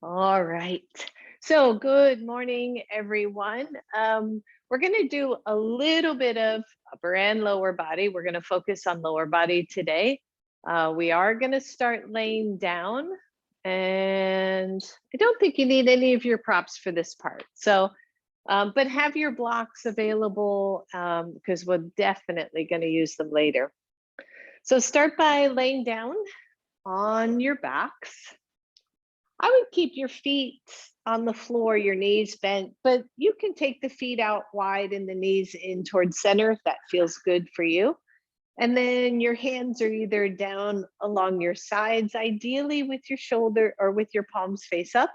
All right. So, good morning, everyone. We're going to do a little bit of upper and lower body. We're going to focus on lower body today. We are going to start laying down, and I don't think you need any of your props for this part. So, but have your blocks available because we're definitely going to use them later. So, start by laying down on your backs. I would keep your feet on the floor, your knees bent, but you can take the feet out wide and the knees in towards center if that feels good for you. And then your hands are either down along your sides, ideally with your shoulder or with your palms face up,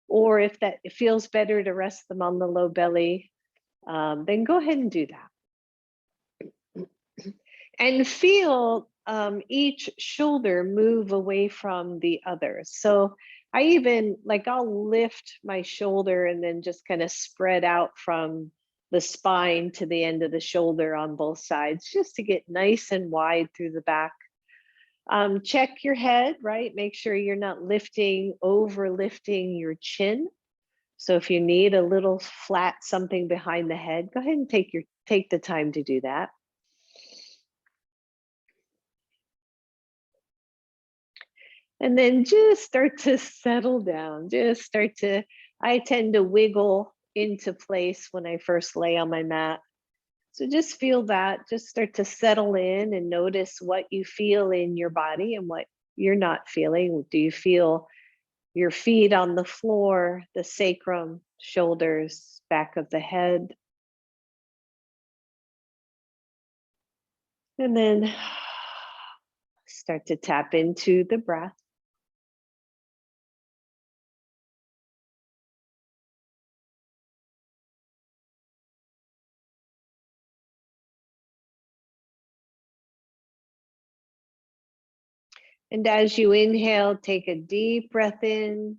or if that it feels better to rest them on the low belly, then go ahead and do that. And feel each shoulder move away from the other. So I even I'll lift my shoulder and then just kind of spread out from the spine to the end of the shoulder on both sides, just to get nice and wide through the back. Check your head, right? Make sure you're not over lifting your chin. So if you need a little flat something behind the head, go ahead and take the time to do that. And then just start to settle down. I tend to wiggle into place when I first lay on my mat. So just feel that, just start to settle in and notice what you feel in your body and what you're not feeling. Do you feel your feet on the floor, the sacrum, shoulders, back of the head? And then start to tap into the breath. And as you inhale, take a deep breath in.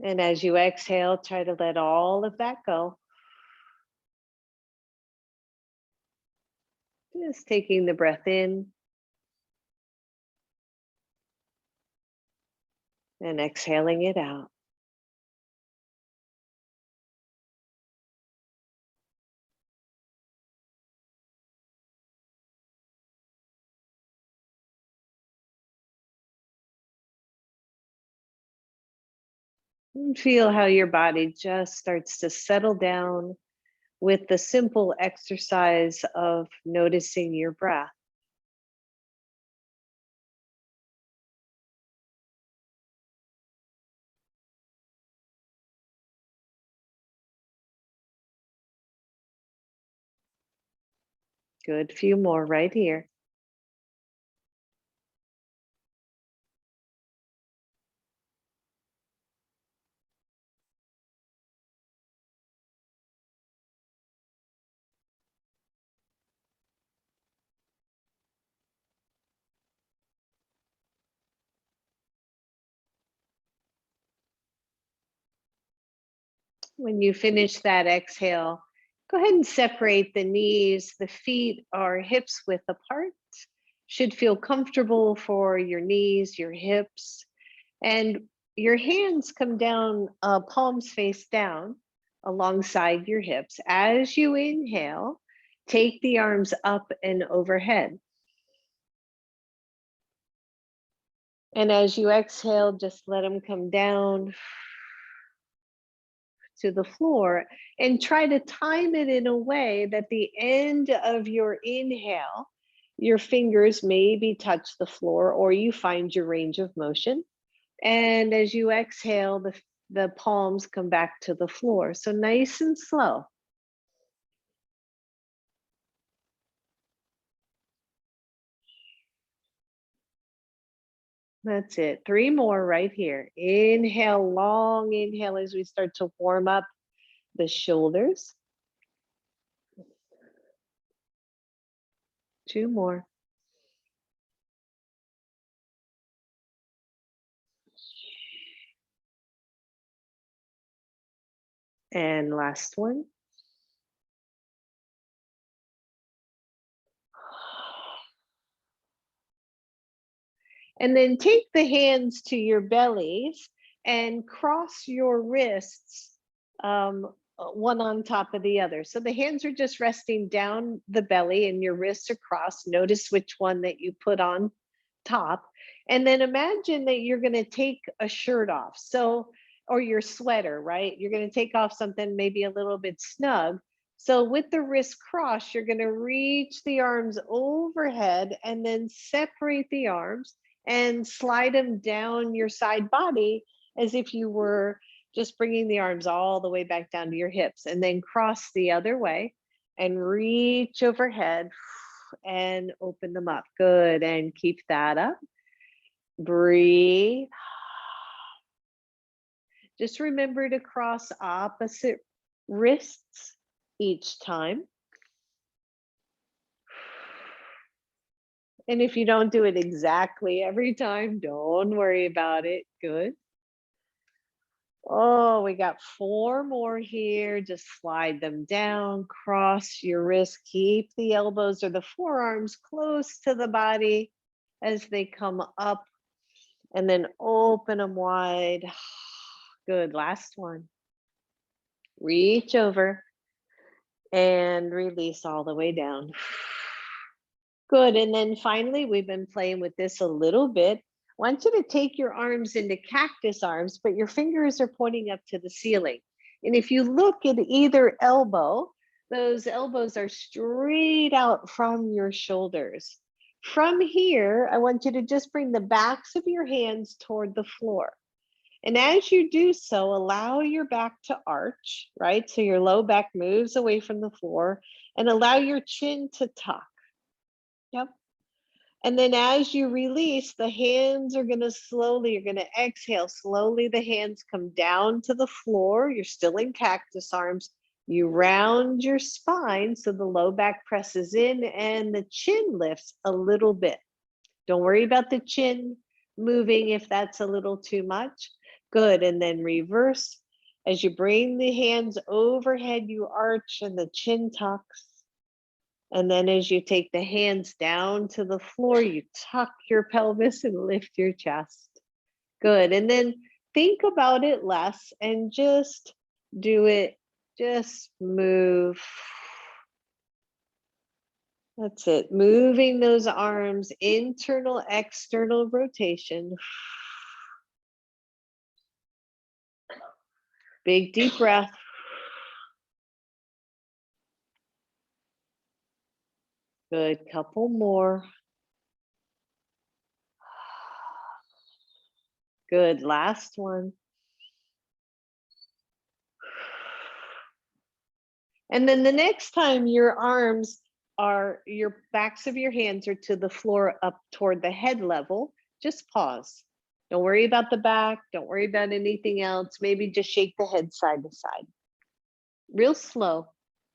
And as you exhale, try to let all of that go. Just taking the breath in and exhaling it out. And feel how your body just starts to settle down with the simple exercise of noticing your breath. Good, few more right here. When you finish that exhale, go ahead and separate the knees. The feet are hips width apart. Should feel comfortable for your knees, your hips, and your hands come down, palms face down alongside your hips. As you inhale, take the arms up and overhead. And as you exhale, just let them come down to the floor and try to time it in a way that the end of your inhale, your fingers maybe touch the floor or you find your range of motion. And as you exhale, the palms come back to the floor. So nice and slow. That's it. 3 more right here. Inhale, long inhale as we start to warm up the shoulders. 2 more. And last one. And then take the hands to your bellies and cross your wrists one on top of the other. So the hands are just resting down the belly and your wrists are crossed. Notice which one that you put on top. And then imagine that you're going to take a shirt off. So, or your sweater, right? You're going to take off something maybe a little bit snug. So with the wrist crossed, you're going to reach the arms overhead and then separate the arms and slide them down your side body as if you were just bringing the arms all the way back down to your hips, and then cross the other way and reach overhead and open them up. Good. And keep that up. Breathe. Just remember to cross opposite wrists each time. And if you don't do it exactly every time, don't worry about it. Good. Oh, we got 4 more here. Just slide them down, cross your wrists, keep the elbows or the forearms close to the body as they come up, and then open them wide. Good. Last one. Reach over and release all the way down. Good. And then finally, we've been playing with this a little bit. I want you to take your arms into cactus arms, but your fingers are pointing up to the ceiling. And if you look at either elbow, those elbows are straight out from your shoulders. From here, I want you to just bring the backs of your hands toward the floor. And as you do so, allow your back to arch, right? So your low back moves away from the floor, and allow your chin to tuck. Yep. And then as you release, the hands are going to slowly, you're going to exhale. Slowly, the hands come down to the floor. You're still in cactus arms. You round your spine so the low back presses in and the chin lifts a little bit. Don't worry about the chin moving if that's a little too much. Good. And then reverse. As you bring the hands overhead, you arch and the chin tucks. And then as you take the hands down to the floor, you tuck your pelvis and lift your chest. Good. And then think about it less and just do it. Just move. That's it. Moving those arms, internal, external rotation. Big deep breath. Good. Couple more. Good. Last one. And then the next time your arms are, your backs of your hands are to the floor up toward the head level, just pause. Don't worry about the back. Don't worry about anything else. Maybe just shake the head side to side. Real slow.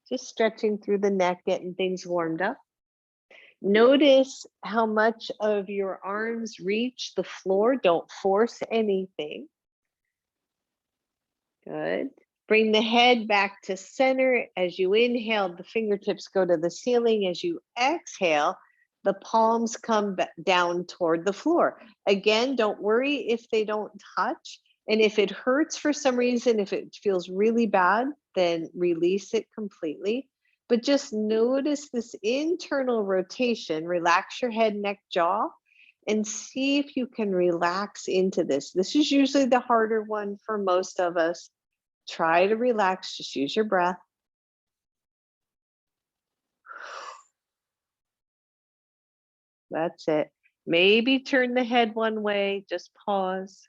Just stretching through the neck, getting things warmed up. Notice how much of your arms reach the floor. Don't force anything. Good. Bring the head back to center. As you inhale, the fingertips go to the ceiling. As you exhale, the palms come down toward the floor. Again, don't worry if they don't touch. And if it hurts for some reason, if it feels really bad, then release it completely. But just notice this internal rotation. Relax your head, neck, jaw, and see if you can relax into this. This is usually the harder one for most of us. Try to relax, just use your breath. That's it. Maybe turn the head one way, just pause.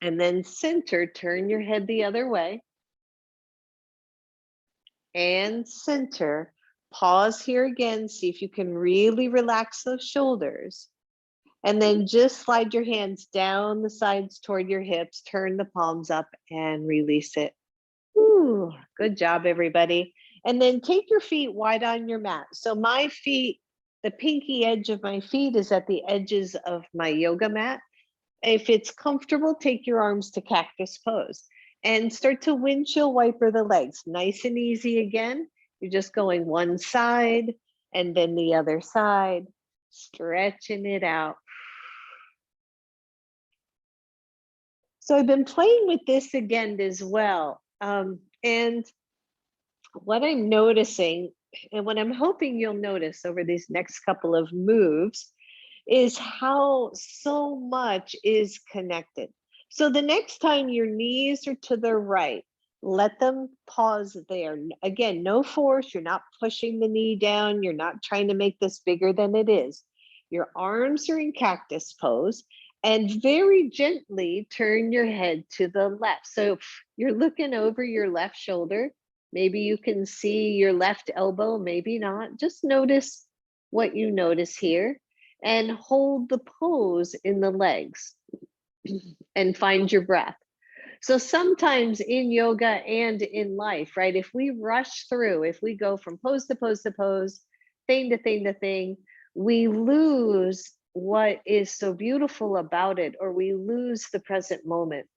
And then center, turn your head the other way. And center. Pause here again, see if you can really relax those shoulders. And then just slide your hands down the sides toward your hips, turn the palms up and release it. Ooh, good job, everybody. And then take your feet wide on your mat. So my feet, the pinky edge of my feet is at the edges of my yoga mat. If it's comfortable, take your arms to cactus pose and start to windshield wiper the legs. Nice and easy again. You're just going one side and then the other side. Stretching it out. So I've been playing with this again as well. And what I'm noticing, and what I'm hoping you'll notice over these next couple of moves, is how so much is connected. So the next time your knees are to the right, let them pause there. Again, no force. You're not pushing the knee down. You're not trying to make this bigger than it is. Your arms are in cactus pose, and very gently turn your head to the left. So you're looking over your left shoulder. Maybe you can see your left elbow, maybe not. Just notice what you notice here and hold the pose in the legs and find your breath. So sometimes in yoga and in life, right, if we rush through, if we go from pose to pose to pose, thing to thing to thing, we lose what is so beautiful about it, or we lose the present moment.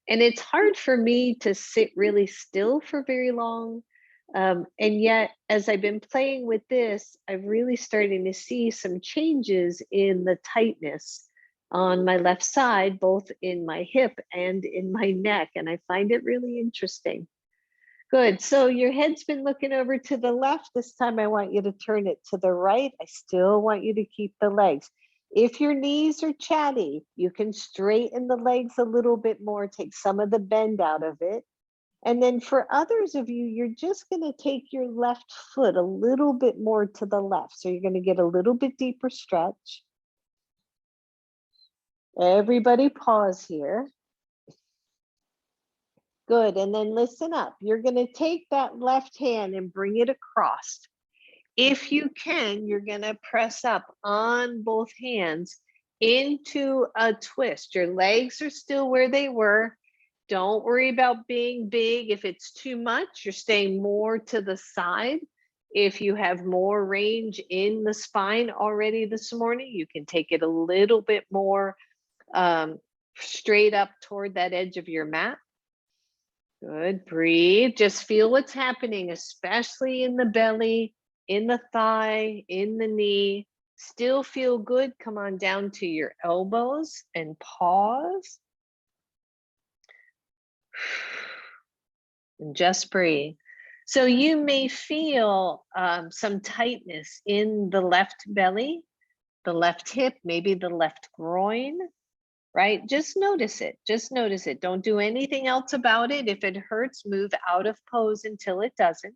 And it's hard for me to sit really still for very long. And yet, as I've been playing with this, I'm really starting to see some changes in the tightness on my left side, both in my hip and in my neck. And I find it really interesting. Good. So your head's been looking over to the left. This time I want you to turn it to the right. I still want you to keep the legs. If your knees are chatty, you can straighten the legs a little bit more, take some of the bend out of it. And then for others of you, you're just going to take your left foot a little bit more to the left. So you're going to get a little bit deeper stretch. Everybody pause here. Good. And then listen up. You're going to take that left hand and bring it across. If you can, you're going to press up on both hands into a twist. Your legs are still where they were. Don't worry about being big. If it's too much, you're staying more to the side. If you have more range in the spine already this morning, you can take it a little bit more straight up toward that edge of your mat. Good. Breathe. Just feel what's happening, especially in the belly, in the thigh, in the knee. Still feel good. Come on down to your elbows and pause. And just breathe. So you may feel some tightness in the left belly, the left hip, maybe the left groin, right? Just notice it. Just notice it. Don't do anything else about it. If it hurts, move out of pose until it doesn't.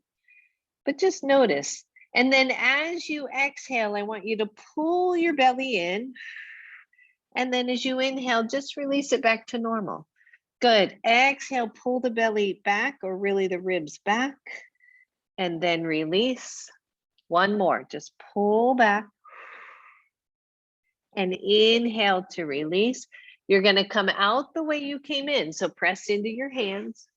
But just notice. And then as you exhale, I want you to pull your belly in. And then as you inhale, just release it back to normal. Good. Exhale, pull the belly back, or really the ribs back. And then release. One more. Just pull back. And inhale to release. You're going to come out the way you came in. So press into your hands.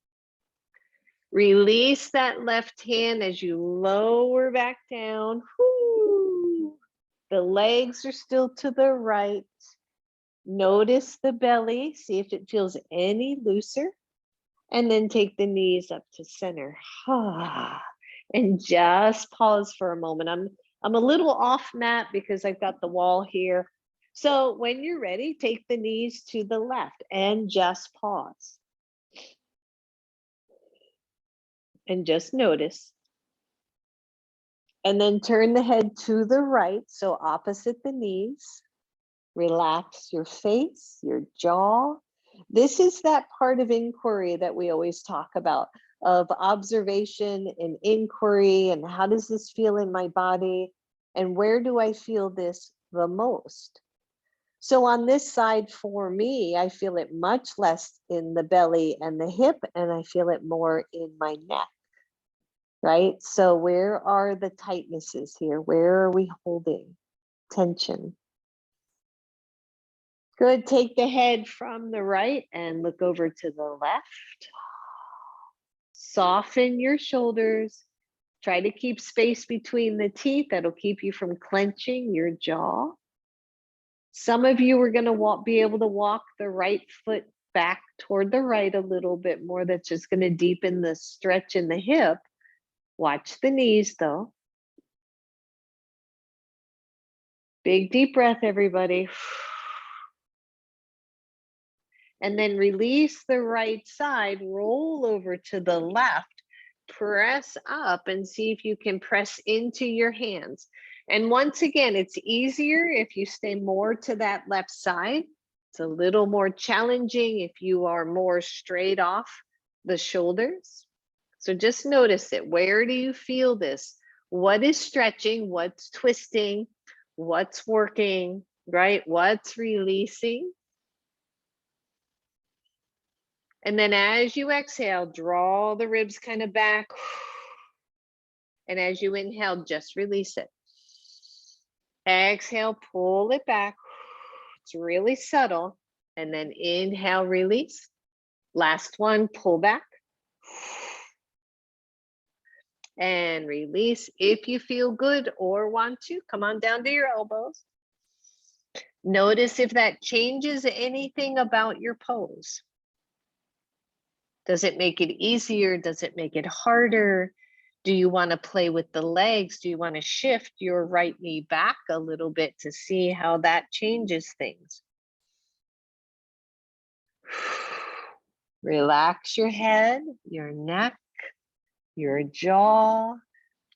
Release that left hand as you lower back down. Whoo. The legs are still to the right. Notice the belly. See if it feels any looser. And then take the knees up to center. And just pause for a moment. I'm a little off mat because I've got the wall here. So when you're ready, take the knees to the left and just pause. And just notice. And then turn the head to the right, so opposite the knees. Relax your face, your jaw. This is that part of inquiry that we always talk about, of observation and inquiry, and how does this feel in my body? And where do I feel this the most? So on this side for me, I feel it much less in the belly and the hip, and I feel it more in my neck, right? So where are the tightnesses here? Where are we holding tension? Good. Take the head from the right and look over to the left. Soften your shoulders. Try to keep space between the teeth. That'll keep you from clenching your jaw. Some of you are going to be able to walk the right foot back toward the right a little bit more. That's just going to deepen the stretch in the hip. Watch the knees though. Big deep breath, everybody. And then release the right side, roll over to the left, press up and see if you can press into your hands. And once again, it's easier if you stay more to that left side. It's a little more challenging if you are more straight off the shoulders. So just notice it. Where do you feel this? What is stretching? What's twisting? What's working, right? What's releasing? And then as you exhale, draw the ribs kind of back. And as you inhale, just release it. Exhale, pull it back. It's really subtle. And then inhale, release. Last one, pull back. And release. If you feel good or want to, come on down to your elbows. Notice if that changes anything about your pose. Does it make it easier? Does it make it harder? Do you want to play with the legs? Do you want to shift your right knee back a little bit to see how that changes things? Relax your head, your neck, your jaw. I'm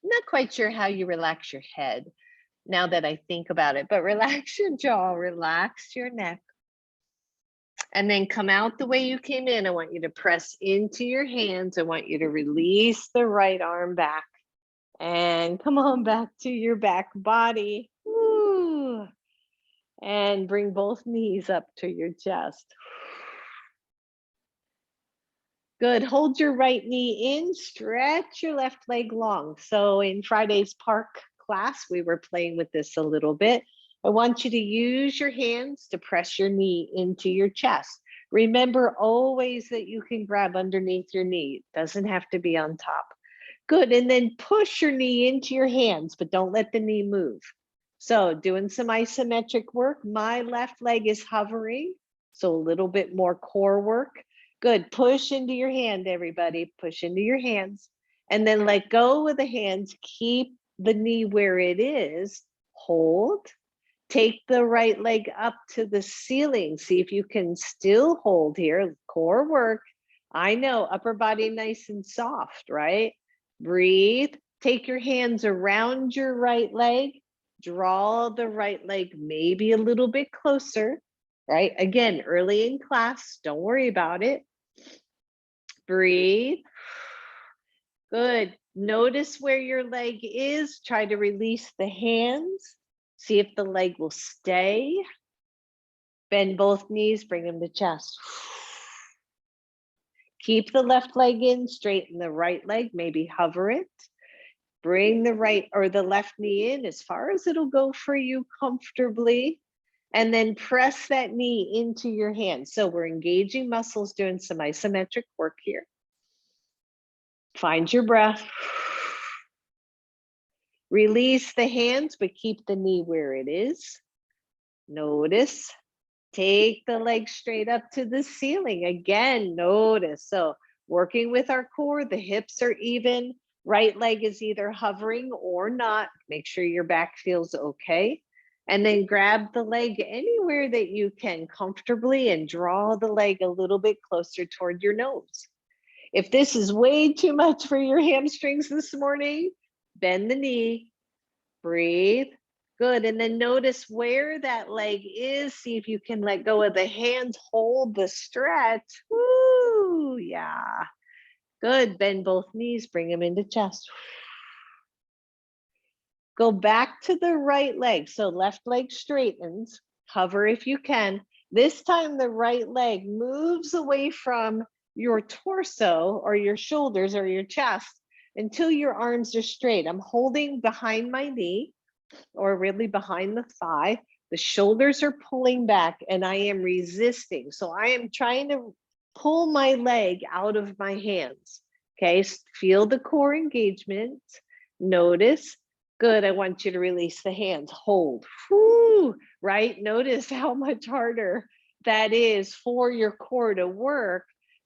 not quite sure how you relax your head now that I think about it, but relax your jaw, relax your neck. And then come out the way you came in. I want you to press into your hands. I want you to release the right arm back. And come on back to your back body. Woo. And bring both knees up to your chest. Good. Hold your right knee in. Stretch your left leg long. So in Friday's park class, we were playing with this a little bit. I want you to use your hands to press your knee into your chest. Remember always that you can grab underneath your knee. It doesn't have to be on top. Good, and then push your knee into your hands, but don't let the knee move. So doing some isometric work. My left leg is hovering, so a little bit more core work. Good, push into your hand, everybody. Push into your hands, and then let go with the hands. Keep the knee where it is. Hold. Take the right leg up to the ceiling. See if you can still hold here. Core work. I know, upper body nice and soft, right? Breathe. Take your hands around your right leg. Draw the right leg maybe a little bit closer, right? Again, early in class, don't worry about it. Breathe. Good. Notice where your leg is. Try to release the hands. See if the leg will stay. Bend both knees, bring them to chest. Keep the left leg in, straighten the right leg, maybe hover it. Bring the right or the left knee in as far as it'll go for you comfortably. And then press that knee into your hand. So we're engaging muscles, doing some isometric work here. Find your breath. Release the hands, but keep the knee where it is. Notice. Take the leg straight up to the ceiling. Again, notice. So working with our core, the hips are even. Right leg is either hovering or not. Make sure your back feels okay. And then grab the leg anywhere that you can comfortably and draw the leg a little bit closer toward your nose. If this is way too much for your hamstrings this morning, bend the knee, breathe. Good, and then notice where that leg is. See if you can let go of the hands, hold the stretch. Woo, yeah. Good, bend both knees, bring them into chest. Go back to the right leg. So left leg straightens, hover if you can. This time the right leg moves away from your torso or your shoulders or your chest until your arms are straight. I'm holding behind my knee or really behind the thigh. The shoulders are pulling back and I am resisting. So I am trying to pull my leg out of my hands. Okay, feel the core engagement. Notice. Good, I want you to release the hands. Hold. Whoo, right? Notice how much harder that is for your core to work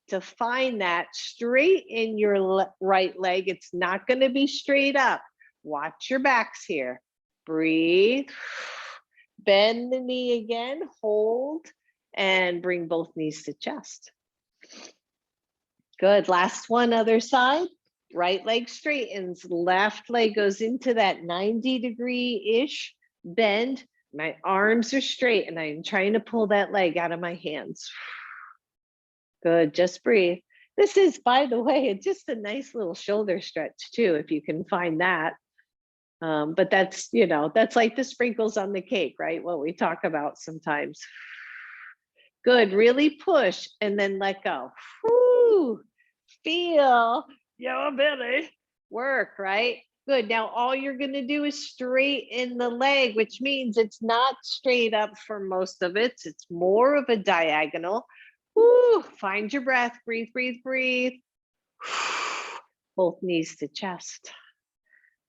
to find that straight in your right leg. It's not going to be straight up. Watch your backs here. Breathe. Bend the knee again, hold, and bring both knees to chest. Good. Last one, other side. Right leg straightens, left leg goes into that 90-degree-ish bend. My arms are straight and I'm trying to pull that leg out of my hands. Good, just breathe. This is, by the way, it's just a nice little shoulder stretch too, if you can find that. But that's, you know, that's like the sprinkles on the cake, right? What we talk about sometimes. Good, really push and then let go. Woo, feel your belly work, right? Good, now all you're gonna do is straighten the leg, which means it's not straight up for most of it. It's more of a diagonal. Woo, find your breath, breathe, breathe, breathe. Both knees to chest.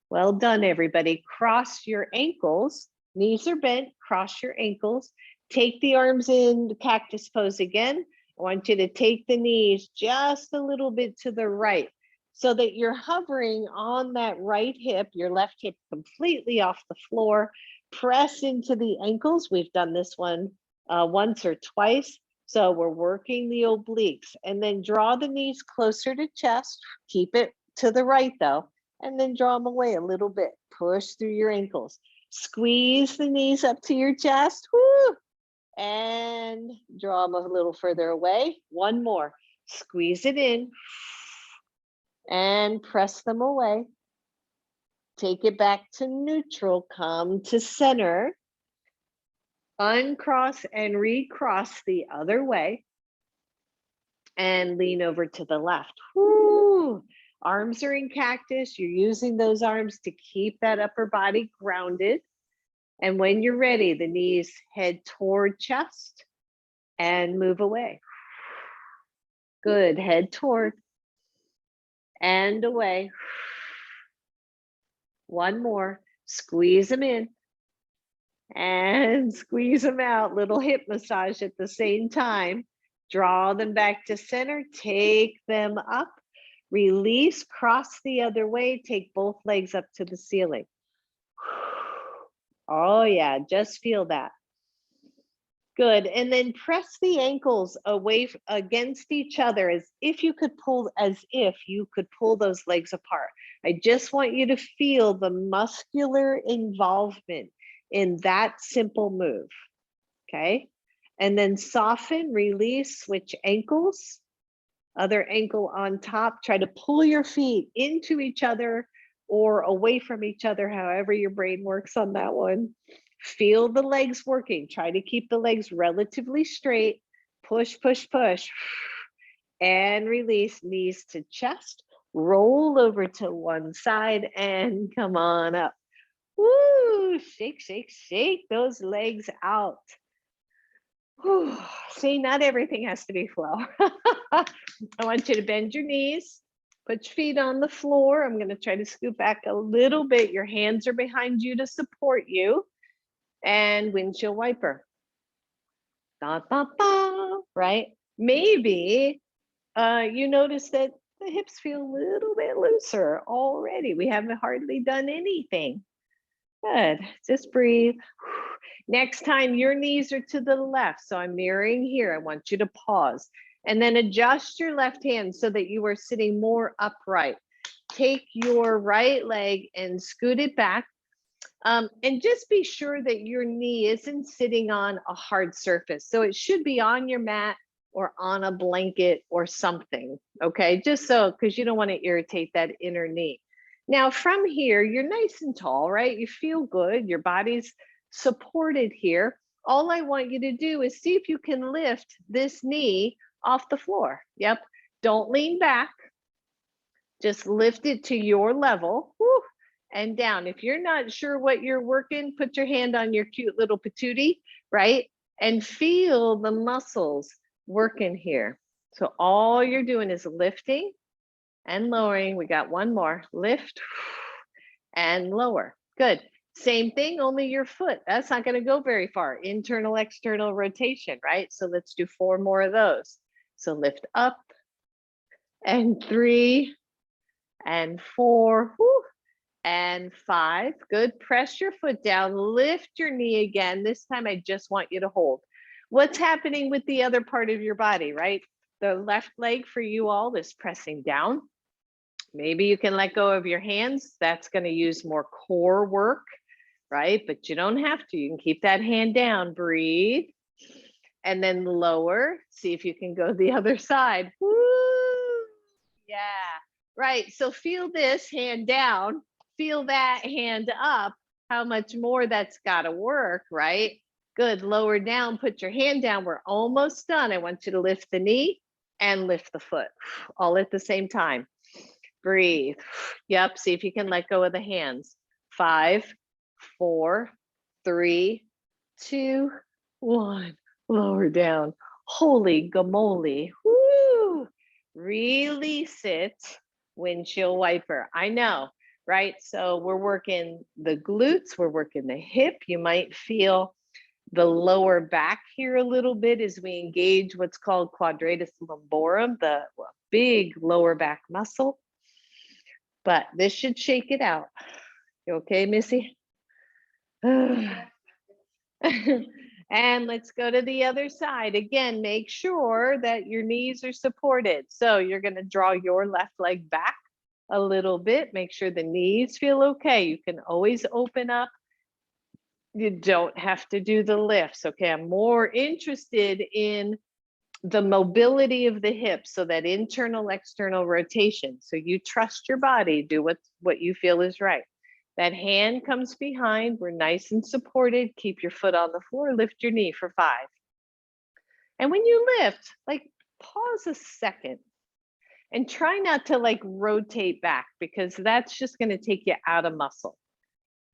Well done, everybody. Cross your ankles. Knees are bent, cross your ankles. Take the arms in the cactus pose again. I want you to take the knees just a little bit to the right so that you're hovering on that right hip, your left hip completely off the floor. Press into the ankles. We've done this one once or twice. So we're working the obliques, and then draw the knees closer to chest. Keep it to the right though, and then draw them away a little bit. Push through your ankles. Squeeze the knees up to your chest. Woo! And draw them a little further away. One more. Squeeze it in and press them away. Take it back to neutral. Come to center. Uncross and recross the other way. And lean over to the left. Woo! Arms are in cactus. You're using those arms to keep that upper body grounded. And when you're ready, the knees head toward chest and move away. Good, head toward and away. One more, squeeze them in and squeeze them out. Little hip massage at the same time. Draw them back to center, take them up, release, cross the other way, take both legs up to the ceiling. Oh yeah, just feel that. Good, and then press the ankles away against each other as if you could pull those legs apart. I just want you to feel the muscular involvement in that simple move, okay? And then soften, release, switch ankles, other ankle on top. Try to pull your feet into each other or away from each other, however your brain works on that one. Feel the legs working. Try to keep the legs relatively straight. Push, push, push. And release, knees to chest. Roll over to one side and come on up. Woo! Shake, shake, shake those legs out. Whew. See, not everything has to be flow. I want you to bend your knees. Put your feet on the floor. I'm going to try to scoot back a little bit. Your hands are behind you to support you. And windshield wiper. Da, da, da, right? Maybe you notice that the hips feel a little bit looser already. We haven't hardly done anything. Good. Just breathe. Next time your knees are to the left. So I'm mirroring here. I want you to pause and then adjust your left hand so that you are sitting more upright. Take your right leg and scoot it back. And just be sure that your knee isn't sitting on a hard surface. So it should be on your mat or on a blanket or something, okay? Just so, because you don't want to irritate that inner knee. Now from here, you're nice and tall, right? You feel good, your body's supported here. All I want you to do is see if you can lift this knee off the floor. Yep, don't lean back. Just lift it to your level. Woo. And down. If you're not sure what you're working, put your hand on your cute little patootie, right? And feel the muscles working here. So all you're doing is lifting and lowering. We got one more. Lift and lower. Good. Same thing, only your foot. That's not going to go very far. Internal, external rotation, right? So let's do 4 more of those. So lift up and 3 and 4. Whoo. and 5. Good. Press your foot down. Lift your knee again. This time, I just want you to hold. What's happening with the other part of your body, right? The left leg for you all is pressing down. Maybe you can let go of your hands. That's going to use more core work, right? But you don't have to. You can keep that hand down. Breathe. And then lower. See if you can go the other side. Woo! Yeah. Right. So feel this hand down. Feel that hand up. How much more that's got to work, right? Good. Lower down. Put your hand down. We're almost done. I want you to lift the knee and lift the foot all at the same time. Breathe. Yep. See if you can let go of the hands. 5, 4, 3, 2, 1. Lower down. Holy gamoly. Woo! Release it. Windshield wiper. I know, right? So we're working the glutes, we're working the hip. You might feel the lower back here a little bit as we engage what's called quadratus lumborum, the big lower back muscle. But this should shake it out. You okay, Missy? And let's go to the other side. Again, make sure that your knees are supported. So you're going to draw your left leg back a little bit. Make sure the knees feel okay. You can always open up. You don't have to do the lifts. Okay, I'm more interested in the mobility of the hips, so that internal, external rotation. So you trust your body, do what you feel is right. That hand comes behind. We're nice and supported. Keep your foot on the floor. Lift your knee for 5. And when you lift, like pause a second and try not to like rotate back, because that's just going to take you out of muscle.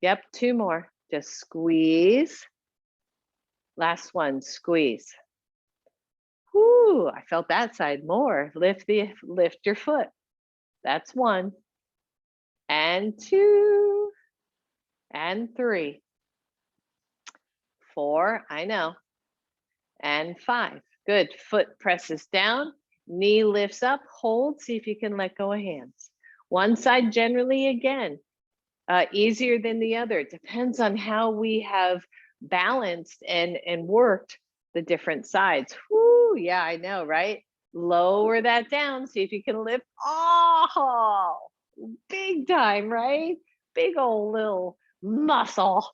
Yep, 2 more. Just squeeze. Last one, squeeze. Whoo, I felt that side more. Lift your foot. That's 1. And 2. And 3. 4, I know. And 5. Good. Foot presses down, knee lifts up, hold. See if you can let go of hands. One side generally, again, easier than the other. It depends on how we have balanced and worked the different sides. Whoo, yeah, I know, right? Lower that down. See if you can lift. Oh, big time, right? Big old little muscle.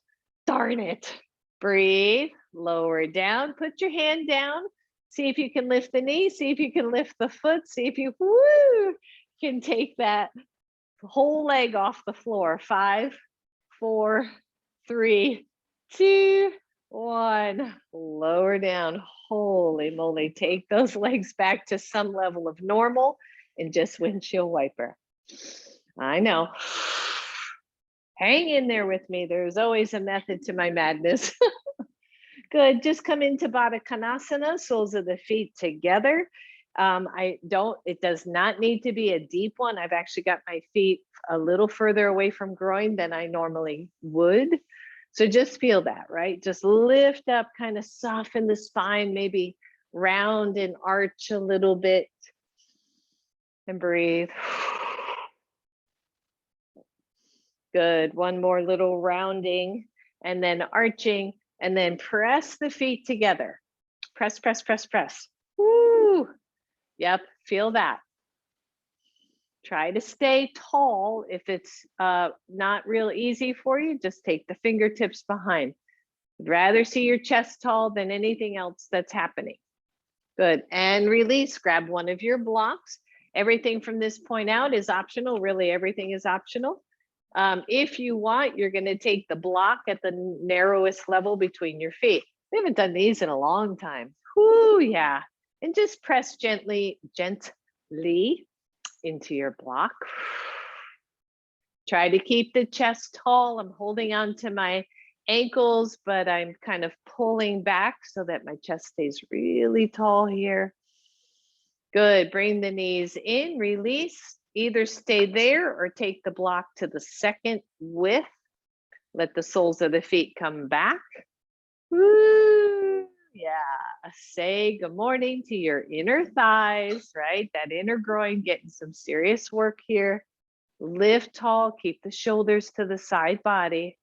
Darn it. Breathe, lower down, put your hand down. See if you can lift the knee, see if you can lift the foot, see if you can take that whole leg off the floor. 5, 4, 3, 2, 1. Lower down. Holy moly, take those legs back to some level of normal and just windshield wiper. I know. Hang in there with me. There's always a method to my madness. Good. Just come into Baddha Konasana, soles of the feet together. It does not need to be a deep one. I've actually got my feet a little further away from groin than I normally would. So just feel that, right? Just lift up, kind of soften the spine, maybe round and arch a little bit. And breathe. Good. One more little rounding and then arching, and then press the feet together. Press, press, press, press. Woo. Yep. Feel that. Try to stay tall. If it's not real easy for you, just take the fingertips behind. I'd rather see your chest tall than anything else that's happening. Good. And release. Grab one of your blocks. Everything from this point out is optional. Really, everything is optional. If you want, you're going to take the block at the narrowest level between your feet. We haven't done these in a long time. Whoo, yeah. And just press gently into your block. Try to keep the chest tall. I'm holding on to my ankles, but I'm kind of pulling back so that my chest stays really tall here. Good. Bring the knees in, release. Either stay there or take the block to the second width. Let the soles of the feet come back. Woo! Yeah. Say good morning to your inner thighs, right? That inner groin getting some serious work here. Lift tall, keep the shoulders to the side body.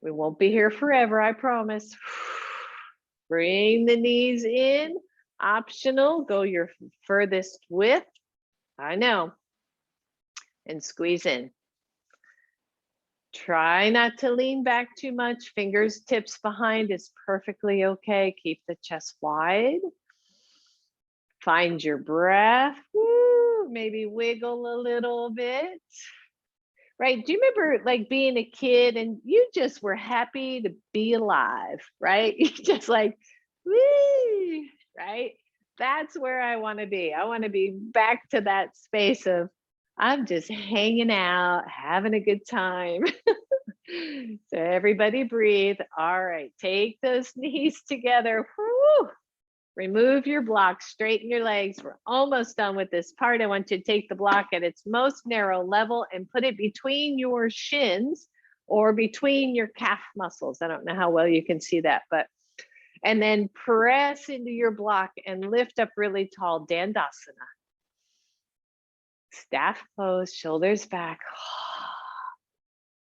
We won't be here forever, I promise. Bring the knees in, optional, go your furthest width. I know. And squeeze in. Try not to lean back too much. Fingers tips behind is perfectly okay. Keep the chest wide. Find your breath. Woo, maybe wiggle a little bit. Right? Do you remember like being a kid and you just were happy to be alive, right? You just like, woo, right? That's where I want to be. I want to be back to that space of I'm just hanging out, having a good time. So everybody breathe. All right, take those knees together. Woo. Remove your blocks, straighten your legs. We're almost done with this part. I want you to take the block at its most narrow level and put it between your shins or between your calf muscles. I don't know how well you can see that, but, and then press into your block and lift up really tall, Dandasana. Staff pose, shoulders back.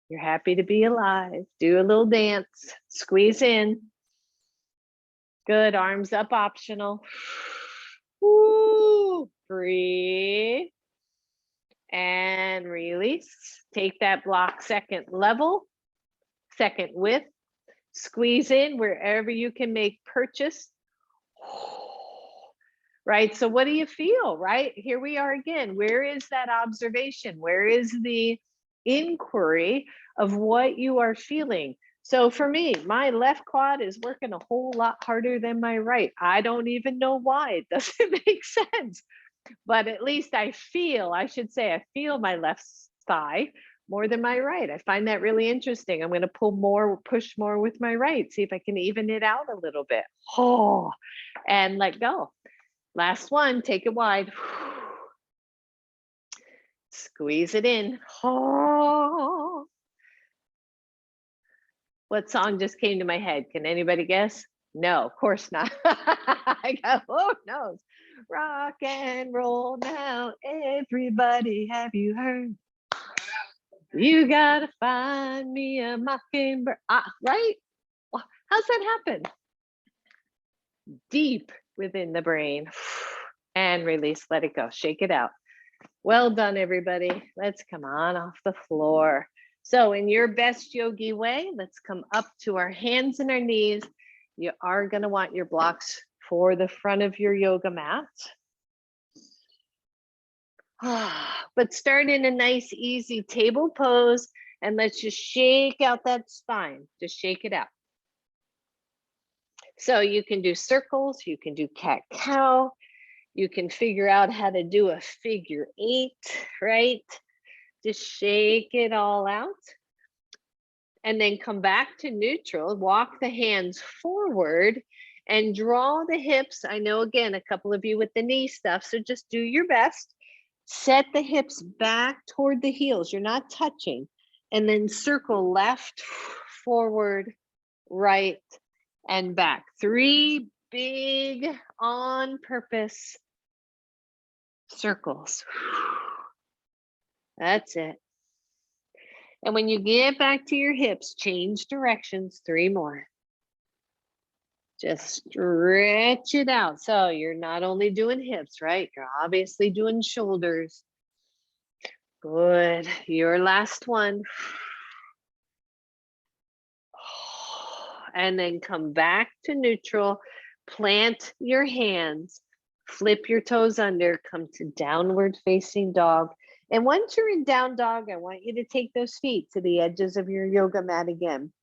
You're happy to be alive. Do a little dance, squeeze in. Good, arms up, optional. Woo, breathe. And release. Take that block second level, second width. Squeeze in wherever you can make purchase. Right, so what do you feel, right? Here we are again. Where is that observation? Where is the inquiry of what you are feeling? So for me, my left quad is working a whole lot harder than my right. I don't even know why. It doesn't make sense. But at least I feel my left thigh more than my right. I find that really interesting. I'm going to push more with my right, see if I can even it out a little bit. Oh, and let go. Last one, take it wide. Squeeze it in. Oh. What song just came to my head? Can anybody guess? No, of course not. I go, oh no. Rock and roll now, everybody, have you heard? You gotta find me a mockingbird. Right? How's that happen? Deep within the brain. And release, let it go, shake it out. Well done, everybody. Let's come on off the floor. So in your best yogi way, let's come up to our hands and our knees. You are gonna want your blocks for the front of your yoga mat. But start in a nice, easy table pose and let's just shake out that spine. Just shake it out. So you can do circles, you can do cat-cow, you can figure out how to do a figure 8, right? Just shake it all out. And then come back to neutral, walk the hands forward and draw the hips. I know, again, a couple of you with the knee stuff, so just do your best. Set the hips back toward the heels. You're not touching. And then circle left, forward, right, and back. 3 big on purpose circles. That's it. And when you get back to your hips, change directions. 3 more. Just stretch it out. So you're not only doing hips, right? You're obviously doing shoulders. Good. Your last one. And then come back to neutral. Plant your hands. Flip your toes under. Come to downward facing dog. And once you're in down dog, I want you to take those feet to the edges of your yoga mat again.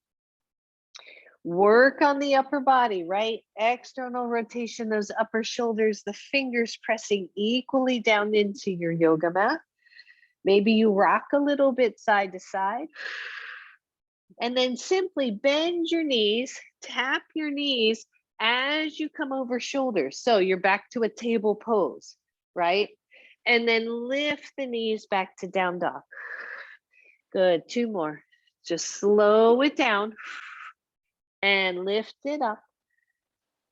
Work on the upper body, right? External rotation, those upper shoulders, the fingers pressing equally down into your yoga mat. Maybe you rock a little bit side to side. And then simply bend your knees, tap your knees as you come over shoulders. So you're back to a table pose, right? And then lift the knees back to down dog. Good, 2 more. Just slow it down and lift it up.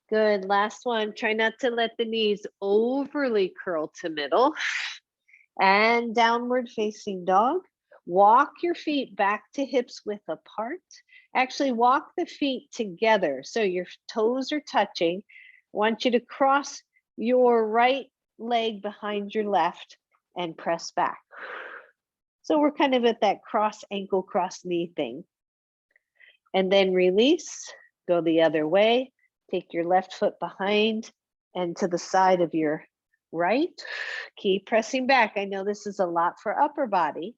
Good, last one. Try not to let the knees overly curl to middle. And downward facing dog. Walk your feet back to hips width apart. Actually, walk the feet together so your toes are touching. I want you to cross your right leg behind your left and press back. So we're kind of at that cross ankle, cross knee thing. And then release, go the other way. Take your left foot behind and to the side of your right. Keep pressing back. I know this is a lot for upper body.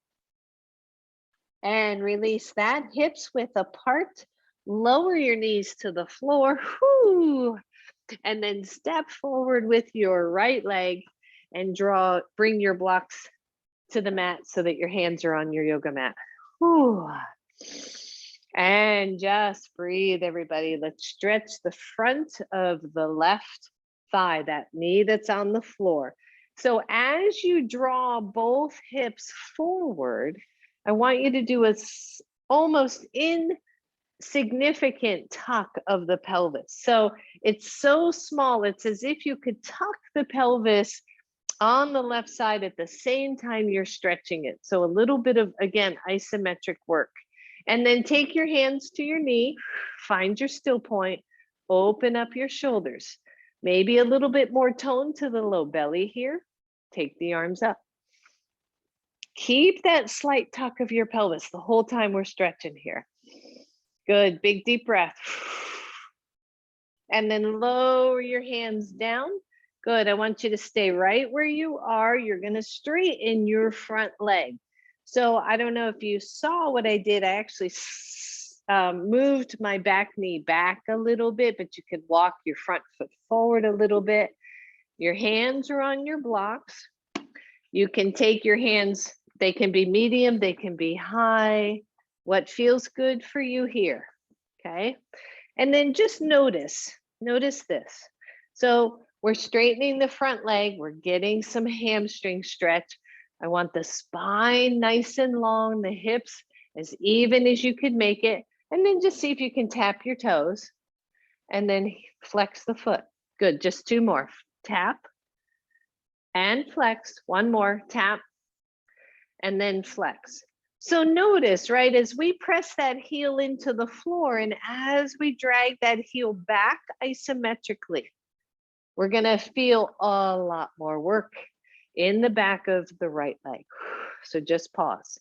And release that, hips width apart. Lower your knees to the floor. Whoo. And then step forward with your right leg and bring your blocks to the mat so that your hands are on your yoga mat. Whew. And just breathe, everybody. Let's stretch the front of the left thigh, that knee that's on the floor. So as you draw both hips forward, I want you to do a almost insignificant tuck of the pelvis. So it's so small, it's as if you could tuck the pelvis on the left side at the same time you're stretching it. So a little bit of, again, isometric work. And then take your hands to your knee, find your still point, open up your shoulders. Maybe a little bit more tone to the low belly here. Take the arms up. Keep that slight tuck of your pelvis the whole time we're stretching here. Good, big deep breath. And then lower your hands down. Good, I want you to stay right where you are. You're gonna straighten your front leg. So I don't know if you saw what I did. I actually moved my back knee back a little bit, but you could walk your front foot forward a little bit. Your hands are on your blocks. You can take your hands, they can be medium, they can be high. What feels good for you here, okay? And then just notice this. So we're straightening the front leg, we're getting some hamstring stretch. I want the spine nice and long, the hips as even as you could make it. And then just see if you can tap your toes and then flex the foot. Good, just two more. Tap and flex. One more, tap and then flex. So notice, right, as we press that heel into the floor and as we drag that heel back isometrically, we're gonna feel a lot more work in the back of the right leg. So just pause.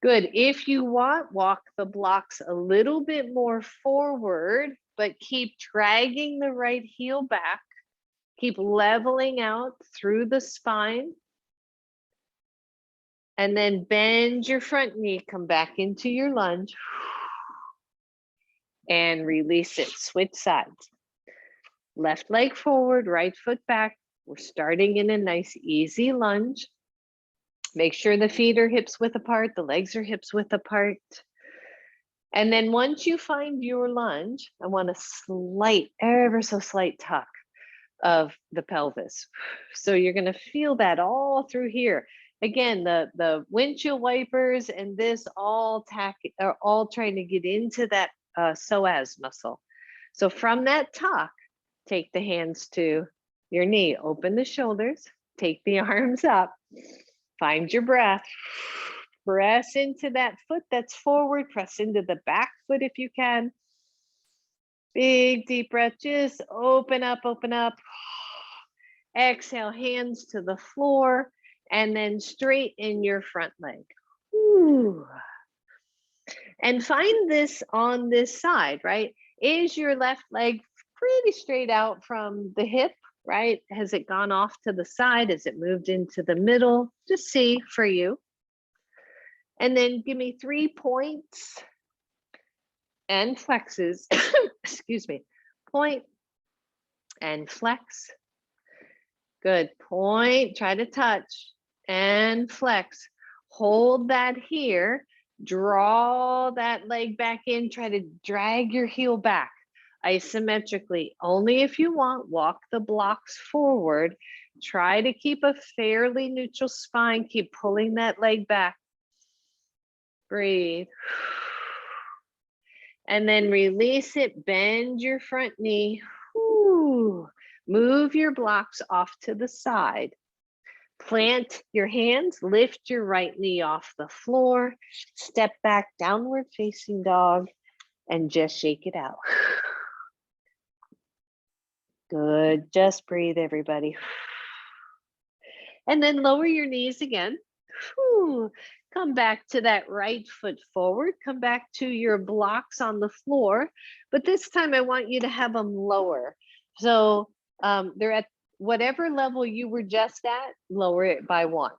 Good, if you want, walk the blocks a little bit more forward, but keep dragging the right heel back. Keep leveling out through the spine. And then bend your front knee, come back into your lunge. And release it, switch sides. Left leg forward, right foot back. We're starting in a nice easy lunge. Make sure the feet are hips width apart, the legs are hips width apart. And then once you find your lunge, I want a slight, ever so slight tuck of the pelvis. So you're gonna feel that all through here. Again, the windshield wipers and this are all trying to get into that psoas muscle. So from that tuck, take the hands to your knee, open the shoulders, take the arms up, find your breath, press into that foot that's forward, press into the back foot if you can. Big deep breath, just open up, open up. Exhale, hands to the floor, and then straighten your front leg. Ooh. And find this on this side, right? Is your left leg pretty straight out from the hip, right? Has it gone off to the side? Has it moved into the middle? Just see for you. And then give me 3 points and flexes. Excuse me. Point and flex. Good, point, try to touch and flex. Hold that here, draw that leg back in, try to drag your heel back isometrically. Only if you want, walk the blocks forward. Try to keep a fairly neutral spine, keep pulling that leg back. Breathe. And then release it, bend your front knee. Whew. Move your blocks off to the side. Plant your hands, lift your right knee off the floor, step back, downward facing dog, and just shake it out. Good, just breathe, everybody. And then lower your knees again. Whew. Come back to that right foot forward. Come back to your blocks on the floor. But this time I want you to have them lower. So they're at whatever level you were just at, lower it by 1.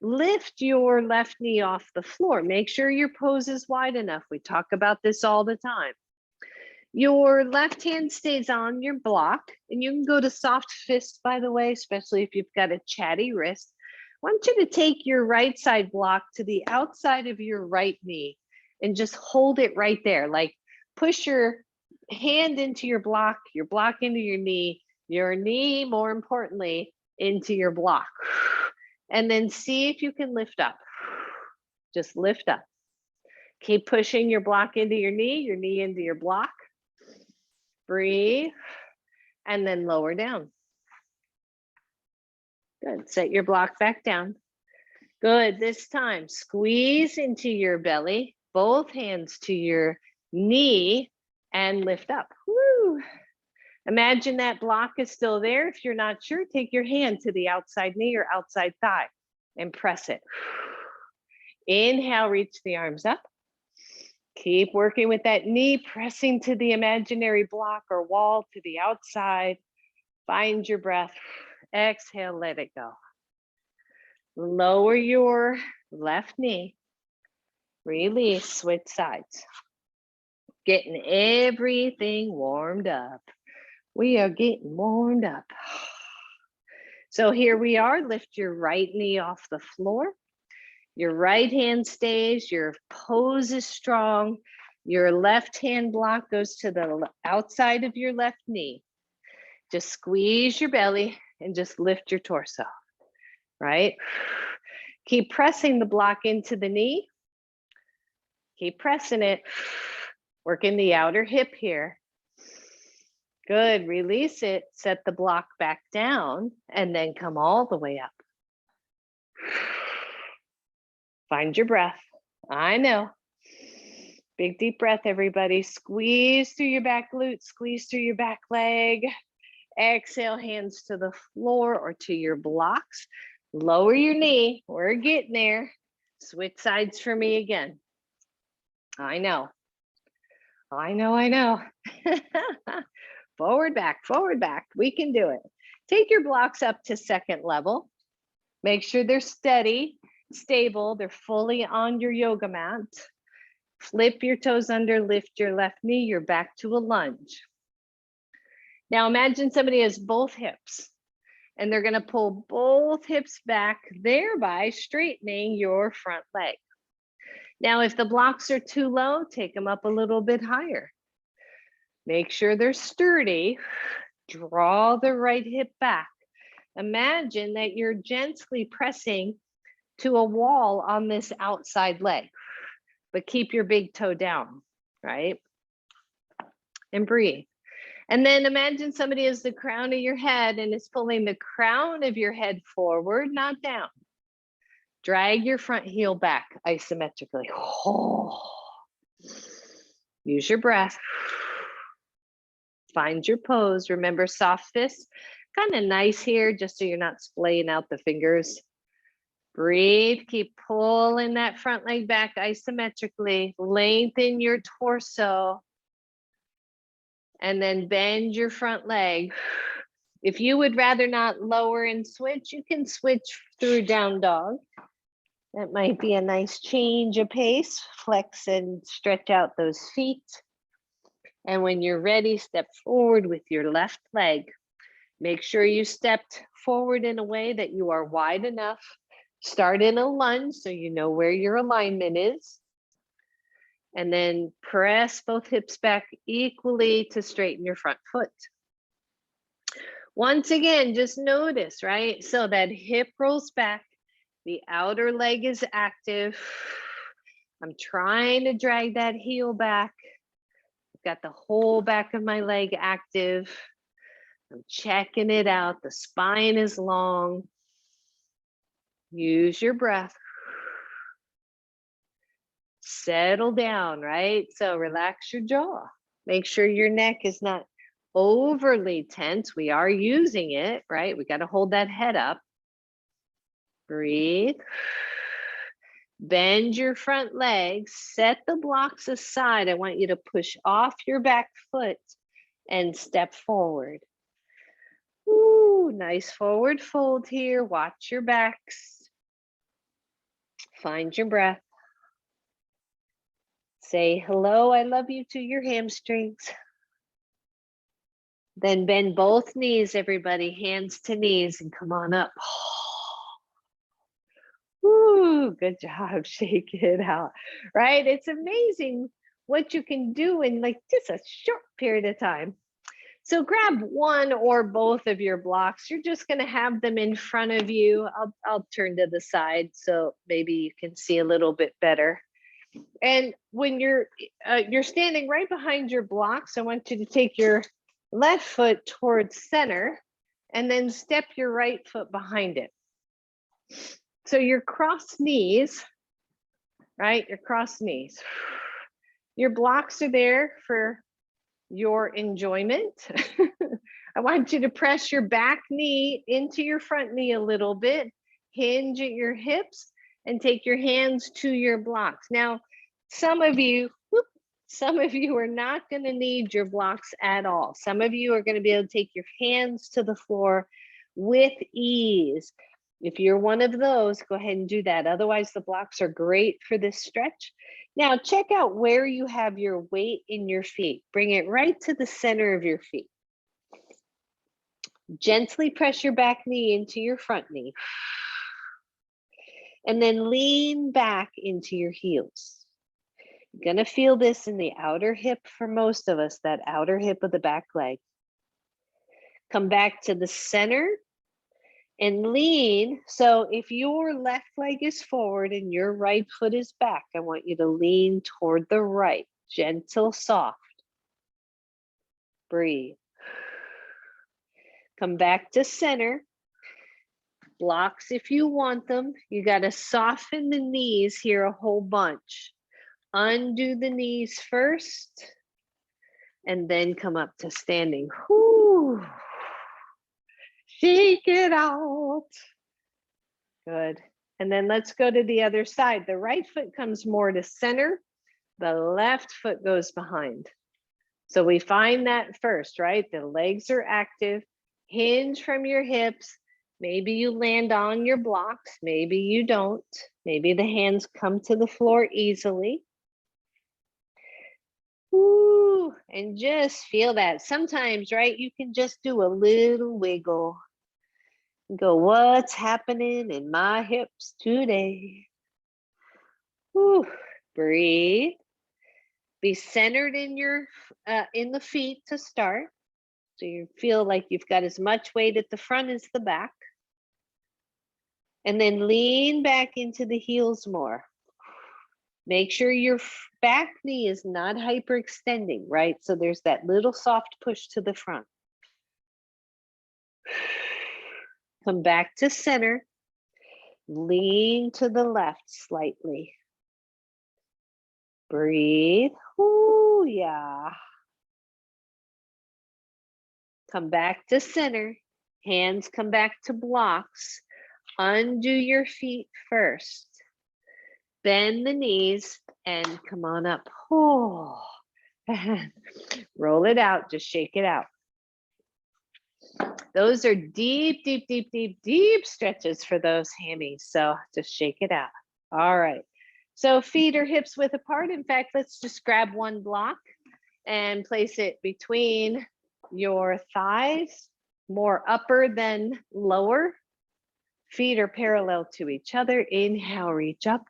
Lift your left knee off the floor. Make sure your pose is wide enough. We talk about this all the time. Your left hand stays on your block, and you can go to soft fist, by the way, especially if you've got a chatty wrist. I want you to take your right side block to the outside of your right knee and just hold it right there. Like push your hand into your block into your knee, more importantly, into your block. And then see if you can lift up. Just lift up. Keep pushing your block into your knee into your block. Breathe, and then lower down. Good, set your block back down. Good, this time, squeeze into your belly, both hands to your knee, and lift up. Woo! Imagine that block is still there. If you're not sure, take your hand to the outside knee or outside thigh and press it. Inhale, reach the arms up. Keep working with that knee, pressing to the imaginary block or wall to the outside. Find your breath. Exhale, let it go. Lower your left knee. Release, switch sides. Getting everything warmed up. We are getting warmed up. So here we are. Lift your right knee off the floor. Your right hand stays, your pose is strong. Your left hand block goes to the outside of your left knee. Just squeeze your belly and just lift your torso, right? Keep pressing the block into the knee. Keep pressing it. Working the outer hip here. Good, release it, set the block back down, and then come all the way up. Find your breath. I know. Big deep breath, everybody. Squeeze through your back glute, squeeze through your back leg. Exhale, hands to the floor or to your blocks. Lower your knee. We're getting there. Switch sides for me again. I know. I know, I know. Forward, back, forward, back. We can do it. Take your blocks up to second level. Make sure they're steady. Stable, they're fully on your yoga mat. Flip your toes under, lift your left knee, you're back to a lunge. Now imagine somebody has both hips and they're gonna pull both hips back, thereby straightening your front leg. Now, if the blocks are too low, take them up a little bit higher. Make sure they're sturdy. Draw the right hip back. Imagine that you're gently pressing to a wall on this outside leg, but keep your big toe down, right? And breathe. And then imagine somebody has the crown of your head and is pulling the crown of your head forward, not down. Drag your front heel back isometrically. Oh. Use your breath. Find your pose. Remember, soft fist, kind of nice here, just so you're not splaying out the fingers. Breathe, keep pulling that front leg back isometrically. Lengthen your torso. And then bend your front leg. If you would rather not lower and switch, you can switch through down dog. That might be a nice change of pace. Flex and stretch out those feet. And when you're ready, step forward with your left leg. Make sure you stepped forward in a way that you are wide enough. Start in a lunge so you know where your alignment is. And then press both hips back equally to straighten your front foot. Once again, just notice, right? So that hip rolls back, the outer leg is active. I'm trying to drag that heel back. I've got the whole back of my leg active. I'm checking it out. The spine is long. Use your breath. Settle down, right? So relax your jaw. Make sure your neck is not overly tense. We are using it, right? We got to hold that head up. Breathe. Bend your front legs. Set the blocks aside. I want you to push off your back foot and step forward. Ooh, nice forward fold here. Watch your backs. Find your breath. Say hello, I love you to your hamstrings. Then bend both knees, everybody, hands to knees, and come on up. Ooh, good job. Shake it out, right? It's amazing what you can do in like just a short period of time. So grab one or both of your blocks. You're just going to have them in front of you. I'll turn to the side so maybe you can see a little bit better. And when you're standing right behind your blocks, I want you to take your left foot towards center and then step your right foot behind it. So your crossed knees, right? Your crossed knees. Your blocks are there for your enjoyment. I want you to press your back knee into your front knee a little bit, hinge at your hips, and take your hands to your blocks. Now, some of you are not going to need your blocks at all. Some of you are going to be able to take your hands to the floor with ease. If you're one of those, go ahead and do that. Otherwise, the blocks are great for this stretch. Now, check out where you have your weight in your feet. Bring it right to the center of your feet. Gently press your back knee into your front knee. And then lean back into your heels. You're going to feel this in the outer hip for most of us, that outer hip of the back leg. Come back to the center and lean. So if your left leg is forward and your right foot is back, I want you to lean toward the right, gentle, soft. Breathe. Come back to center. Blocks if you want them. You got to soften the knees here a whole bunch. Undo the knees first and then come up to standing. Whoo. Shake it out. Good. And then let's go to the other side. The right foot comes more to center. The left foot goes behind. So we find that first, right? The legs are active. Hinge from your hips. Maybe you land on your blocks. Maybe you don't. Maybe the hands come to the floor easily. Ooh, and just feel that. Sometimes, right, you can just do a little wiggle. Go, what's happening in my hips today? Ooh, breathe. Be centered in your in the feet to start. So you feel like you've got as much weight at the front as the back. And then lean back into the heels more. Make sure your back knee is not hyperextending, right? So there's that little soft push to the front. Come back to center. Lean to the left slightly. Breathe. Ooh, yeah. Come back to center. Hands come back to blocks. Undo your feet first. Bend the knees and come on up. Oh, roll it out. Just shake it out. Those are deep, deep, deep, deep, deep stretches for those hammies. So just shake it out. All right. So feet are hips width apart. In fact, let's just grab one block and place it between your thighs, more upper than lower. Feet are parallel to each other. Inhale, reach up.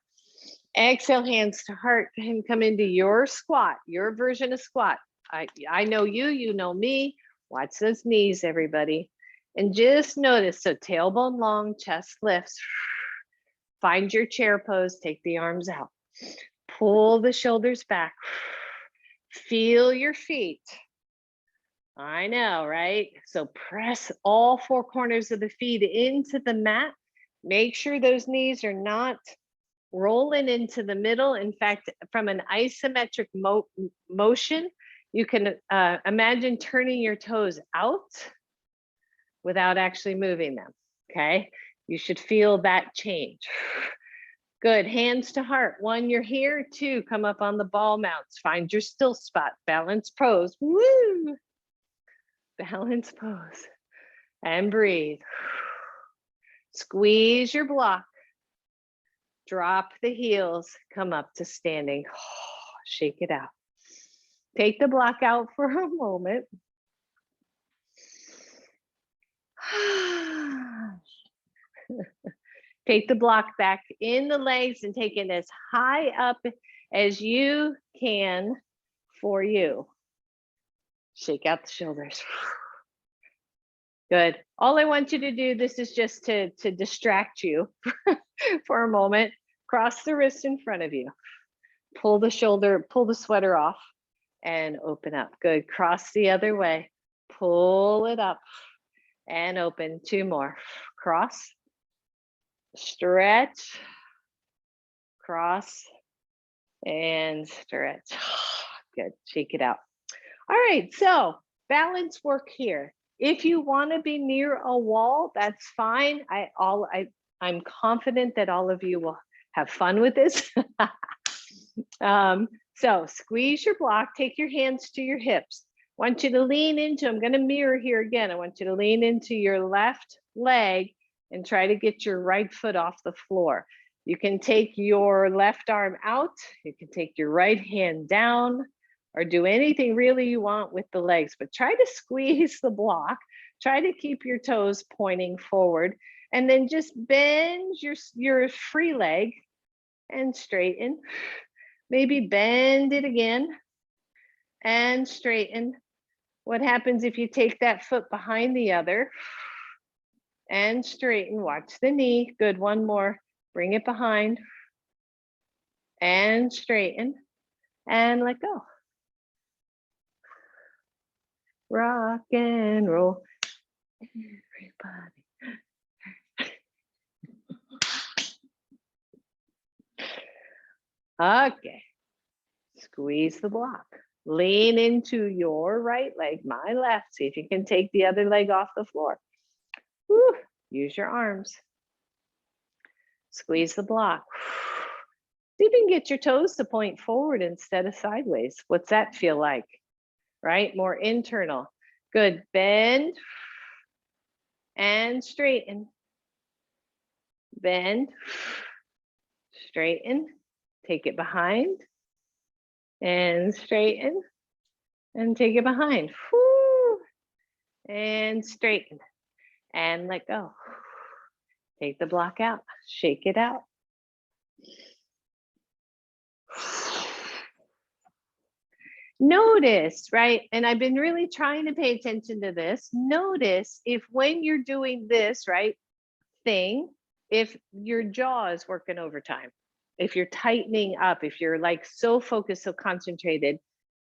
Exhale, hands to heart, and come into your squat, your version of squat. I know you, you know me. Watch those knees, everybody. And just notice, so tailbone long, chest lifts. Find your chair pose, take the arms out. Pull the shoulders back. Feel your feet. I know, right? So press all four corners of the feet into the mat Make sure those knees are not rolling into the middle. In fact, from an isometric motion, you can imagine turning your toes out without actually moving them. Okay. You should feel that change. Good. Hands to heart. 1, you're here. 2, come up on the ball mounts. Find your still spot. Balance pose. Woo! Balance pose. And breathe. Squeeze your block. Drop the heels. Come up to standing. Shake it out. Take the block out for a moment. Take the block back in the legs and take it as high up as you can for you. Shake out the shoulders. Good. All I want you to do, this is just to distract you for a moment. Cross the wrist in front of you. Pull the shoulder, pull the sweater off and open up. Good. Cross the other way. Pull it up and open. 2 more. Cross. Stretch, cross, and stretch. Good, shake it out. All right, so balance work here. If you want to be near a wall, that's fine. I'm confident that all of you will have fun with this. So squeeze your block, take your hands to your hips. I want you to lean into, I'm going to mirror here again. I want you to lean into your left leg and try to get your right foot off the floor. You can take your left arm out, you can take your right hand down, or do anything really you want with the legs, but try to squeeze the block, try to keep your toes pointing forward, and then just bend your free leg and straighten. Maybe bend it again and straighten. What happens if you take that foot behind the other? And straighten, watch the knee. Good, 1 more. Bring it behind and straighten and let go. Rock and roll, everybody. Okay, squeeze the block. Lean into your right leg, my left. See if you can take the other leg off the floor. Woo. Use your arms. Squeeze the block. See if you can get your toes to point forward instead of sideways. What's that feel like? Right? More internal. Good. Bend and straighten. Bend, straighten, take it behind and straighten and take it behind. Woo. And straighten and let go. Take the block out, shake it out. Notice, right? And I've been really trying to pay attention to this. Notice if when you're doing this, right, thing, if your jaw is working overtime, if you're tightening up, if you're like so focused, so concentrated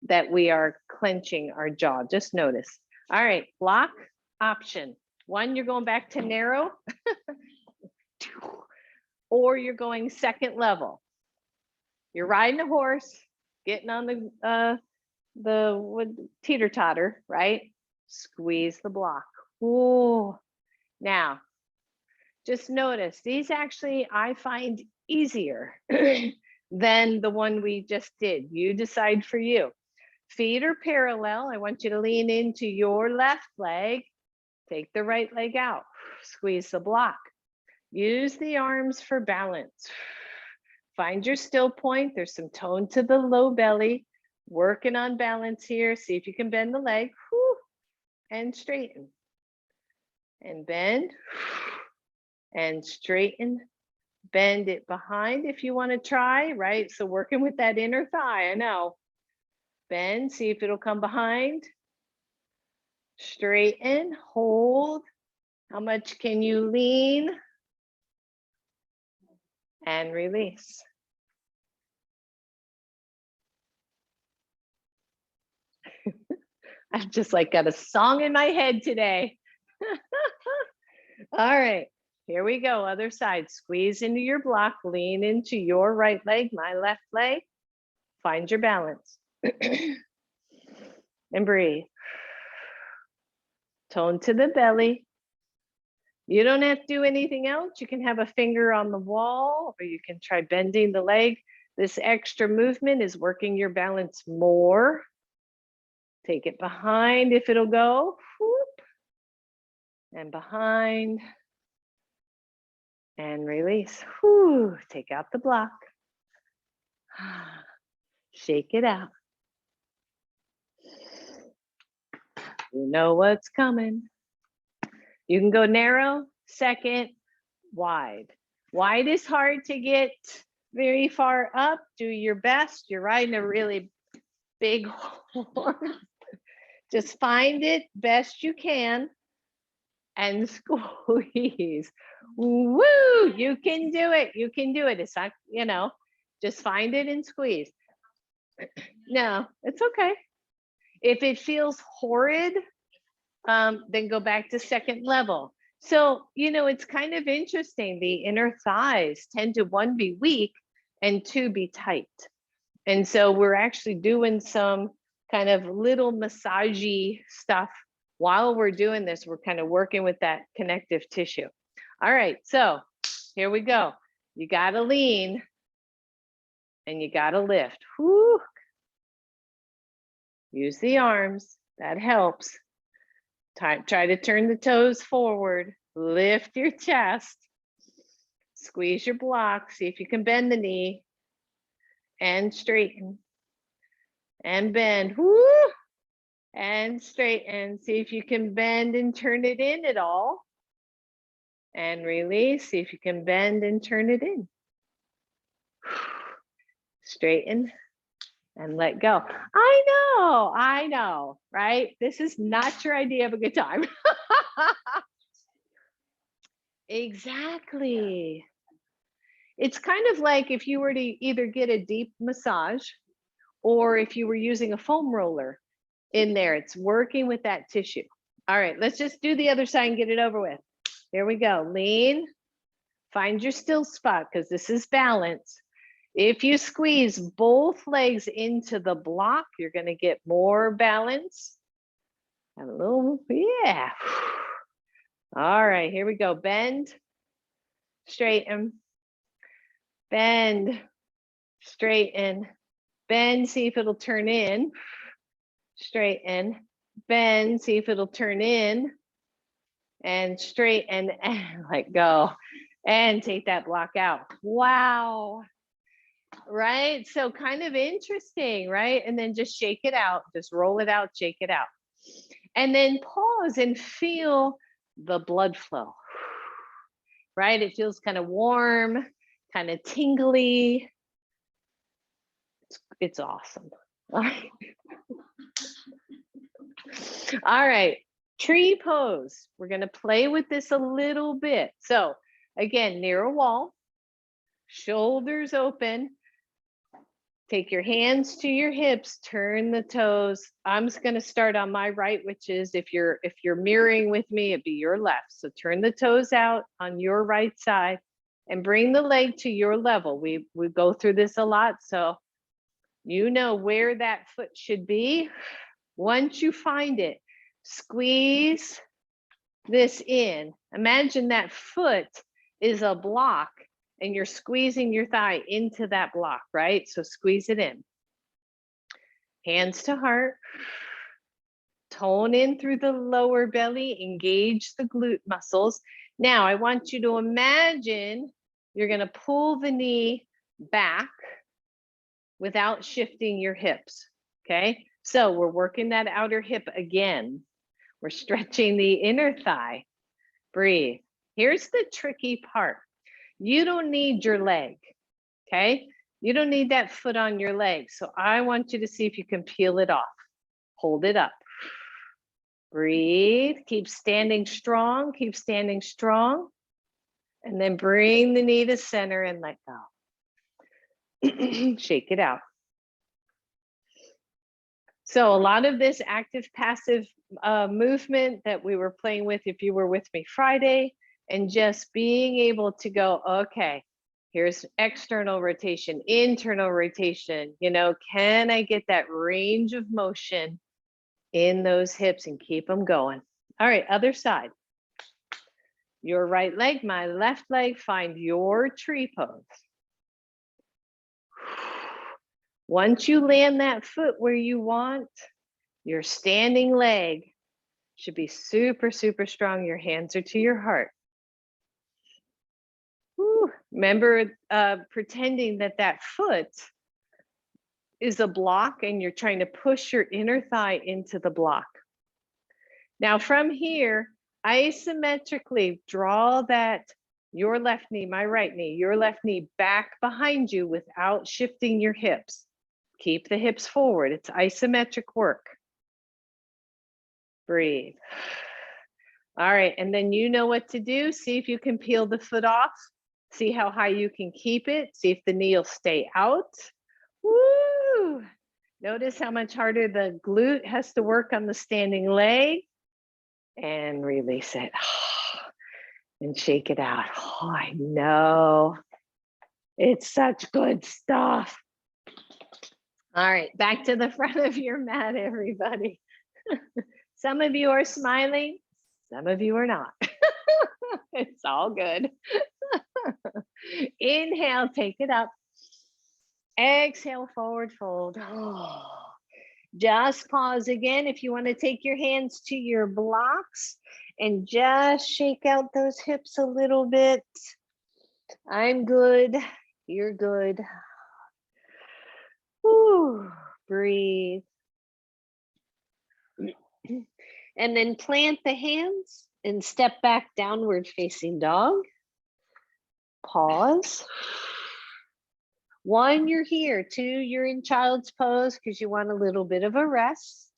that we are clenching our jaw, just notice. All right, block option. 1, you're going back to narrow, or you're going second level. You're riding a horse, getting on the teeter totter, right? Squeeze the block. Ooh. Now, just notice these actually I find easier than the one we just did. You decide for you. Feet are parallel. I want you to lean into your left leg. Take the right leg out. Squeeze the block. Use the arms for balance. Find your still point. There's some tone to the low belly. Working on balance here. See if you can bend the leg. Whew, and straighten. And bend. And straighten. Bend it behind if you want to try, right? So working with that inner thigh, I know. Bend, see if it'll come behind. Straighten, hold. How much can you lean? And release. I've just like got a song in my head today. All right. Here we go, other side. Squeeze into your block, lean into your right leg, my left leg. Find your balance. And breathe. Tone to the belly. You don't have to do anything else. You can have a finger on the wall, or you can try bending the leg. This extra movement is working your balance more. Take it behind if it'll go. Whoop. And behind. And release. Whew. Take out the block. Shake it out. You know what's coming. You can go narrow, second, wide. Wide is hard to get very far up. Do your best. You're riding a really big horse. Just find it best you can and squeeze. Woo! You can do it. You can do it. It's not, you know, just find it and squeeze. No, it's okay. If it feels horrid, then go back to second level. So, you know, it's kind of interesting. The inner thighs tend to, one, be weak and two, be tight. And so we're actually doing some kind of little massagey stuff while we're doing this. We're kind of working with that connective tissue. All right, so here we go. You got to lean and you got to lift. Whew. Use the arms. That helps. Try to turn the toes forward. Lift your chest. Squeeze your block. See if you can bend the knee. And straighten. And bend. Woo! And straighten. See if you can bend and turn it in at all. And release. See if you can bend and turn it in. Straighten. And let go. I know, right? This is not your idea of a good time. Exactly. It's kind of like if you were to either get a deep massage or if you were using a foam roller in there, it's working with that tissue. All right, let's just do the other side and get it over with. Here we go. Lean, find your still spot because this is balance. If you squeeze both legs into the block, you're going to get more balance. Have a little, yeah. All right, here we go. Bend, straighten, bend, straighten, bend, see if it'll turn in, straighten, bend, see if it'll turn in, and straighten, and let go, and take that block out. Wow. Right? So kind of interesting, right? And then just shake it out, just roll it out, shake it out. And then pause and feel the blood flow, right? It feels kind of warm, kind of tingly. It's awesome. All right. All right, tree pose. We're going to play with this a little bit. So again, near a wall, shoulders open. Take your hands to your hips, turn the toes. I'm just going to start on my right, which is if you're mirroring with me, it'd be your left. So turn the toes out on your right side and bring the leg to your level. We go through this a lot, so you know where that foot should be. Once you find it, squeeze this in. Imagine that foot is a block and you're squeezing your thigh into that block, right? So squeeze it in. Hands to heart. Tone in through the lower belly, engage the glute muscles. Now I want you to imagine you're going to pull the knee back without shifting your hips, okay? So we're working that outer hip again. We're stretching the inner thigh. Breathe. Here's the tricky part. You don't need your leg, okay? You don't need that foot on your leg. So I want you to see if you can peel it off. Hold it up. Breathe. Keep standing strong. Keep standing strong. And then bring the knee to center and let go. Shake it out. So a lot of this active passive movement that we were playing with, if you were with me Friday, And just being able to go, okay, here's external rotation, internal rotation. You know, can I get that range of motion in those hips and keep them going? All right, other side. Your right leg, my left leg, find your tree pose. Once you land that foot where you want, your standing leg should be super, super strong. Your hands are to your heart. Whew. Remember pretending that that foot is a block and you're trying to push your inner thigh into the block. Now from here, isometrically draw that your left knee, my right knee, your left knee back behind you without shifting your hips. Keep the hips forward. It's isometric work. Breathe. All right, and then you know what to do. See if you can peel the foot off. See how high you can keep it. See if the knee will stay out. Woo! Notice how much harder the glute has to work on the standing leg. And release it. And shake it out. Oh, I know. It's such good stuff. All right, back to the front of your mat, everybody. Some of you are smiling, some of you are not. It's all good. Inhale, take it up. Exhale, forward fold. Oh. Just pause again if you want to take your hands to your blocks and just shake out those hips a little bit. I'm good. You're good. Whew. Breathe. And then plant the hands and step back, downward facing dog. Pause. 1, you're here. 2, you're in child's pose because you want a little bit of a rest.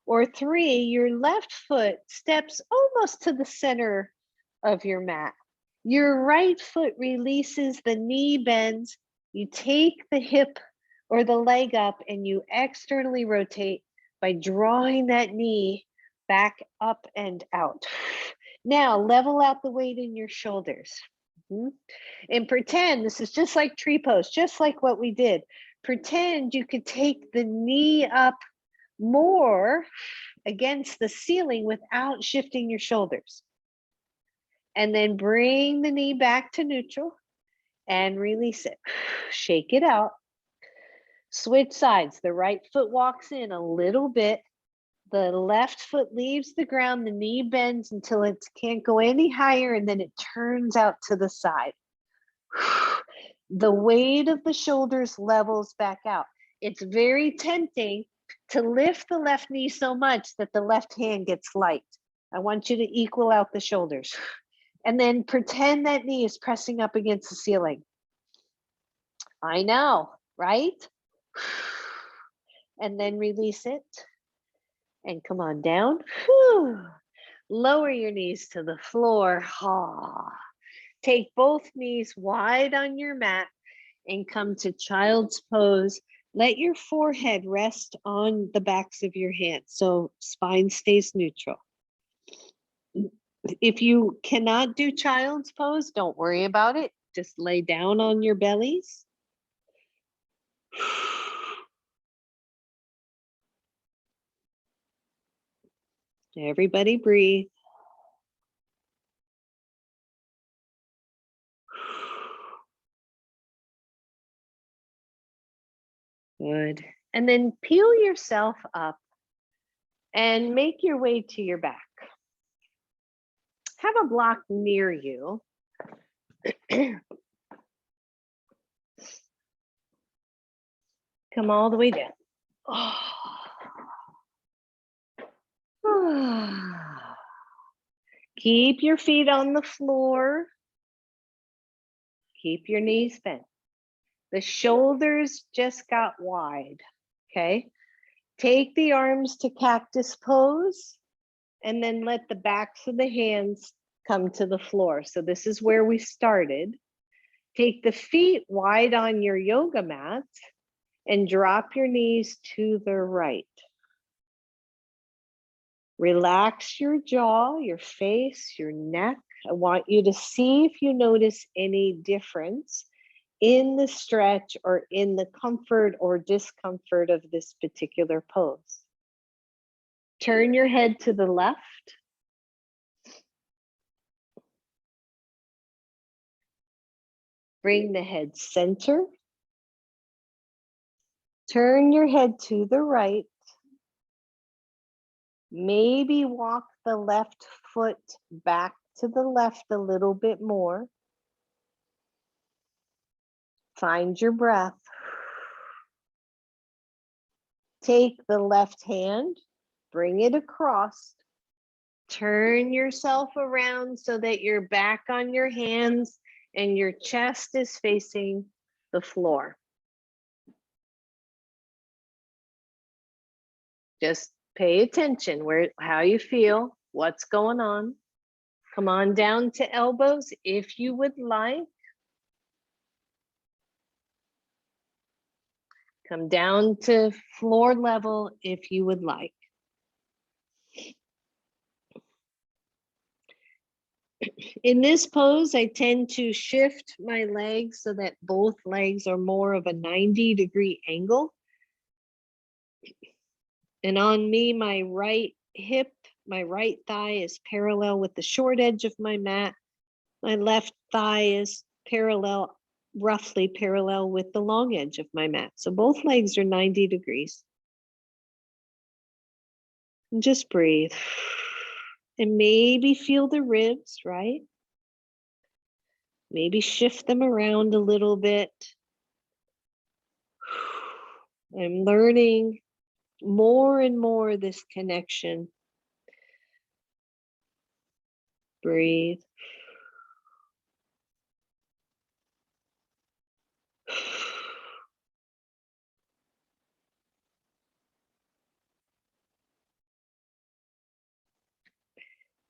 Or 3, your left foot steps almost to the center of your mat. Your right foot releases, the knee bends. You take the hip or the leg up and you externally rotate by drawing that knee back up and out. Now level out the weight in your shoulders. And pretend this is just like tree pose, just like what we did. Pretend you could take the knee up more against the ceiling without shifting your shoulders. And then bring the knee back to neutral and release it. Shake it out. Switch sides. The right foot walks in a little bit. The left foot leaves the ground. The knee bends until it can't go any higher, and then it turns out to the side. The weight of the shoulders levels back out. It's very tempting to lift the left knee so much that the left hand gets light. I want you to equal out the shoulders. And then pretend that knee is pressing up against the ceiling. I know, right? And then release it. And come on down. Whew. Lower your knees to the floor. Oh. Take both knees wide on your mat and come to child's pose. Let your forehead rest on the backs of your hands so spine stays neutral. If you cannot do child's pose, don't worry about it. Just lay down on your bellies. Everybody breathe. Good. And then peel yourself up and make your way to your back. Have a block near you. Come all the way down. Keep your feet on the floor. Keep your knees bent. The shoulders just got wide, okay? Take the arms to cactus pose and then let the backs of the hands come to the floor. So this is where we started. Take the feet wide on your yoga mat and drop your knees to the right. Relax your jaw, your face, your neck. I want you to see if you notice any difference in the stretch or in the comfort or discomfort of this particular pose. Turn your head to the left. Bring the head center. Turn your head to the right. Maybe walk the left foot back to the left a little bit more. Find your breath. Take the left hand, bring it across. Turn yourself around so that you're back on your hands and your chest is facing the floor. Just pay attention how you feel, what's going on. Come on down to elbows if you would like. Come down to floor level if you would like. In this pose, I tend to shift my legs so that both legs are more of a 90-degree angle. And on me, my right hip, my right thigh is parallel with the short edge of my mat. My left thigh is parallel, roughly parallel with the long edge of my mat. So both legs are 90 degrees. And just breathe. And maybe feel the ribs, right? Maybe shift them around a little bit. I'm learning more and more this connection. Breathe.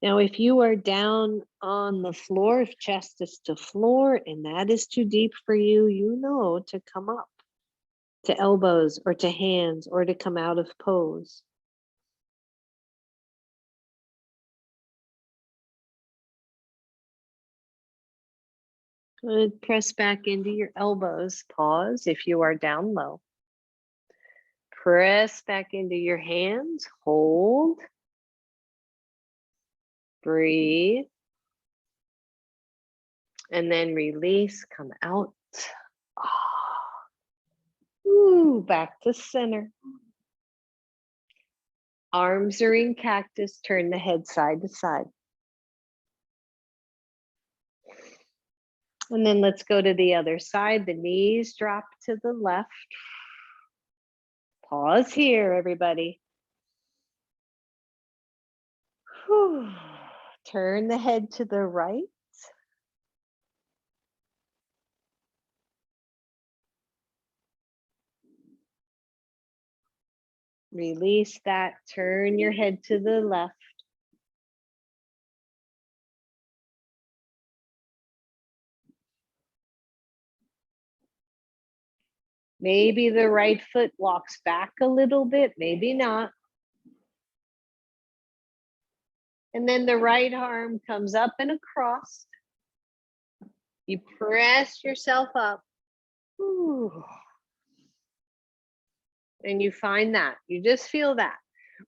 Now, if you are down on the floor, if chest is to floor and that is too deep for you, you know to come up to elbows or to hands or to come out of pose. Good. Press back into your elbows. Pause if you are down low. Press back into your hands. Hold. Breathe. And then release. Come out. Ooh, back to center. Arms are in cactus. Turn the head side to side. And then let's go to the other side. The knees drop to the left. Pause here, everybody. Whew. Turn the head to the right. Release that. Turn your head to the left. Maybe the right foot walks back a little bit, maybe not. And then the right arm comes up and across. You press yourself up. Ooh. And you find that. You just feel that.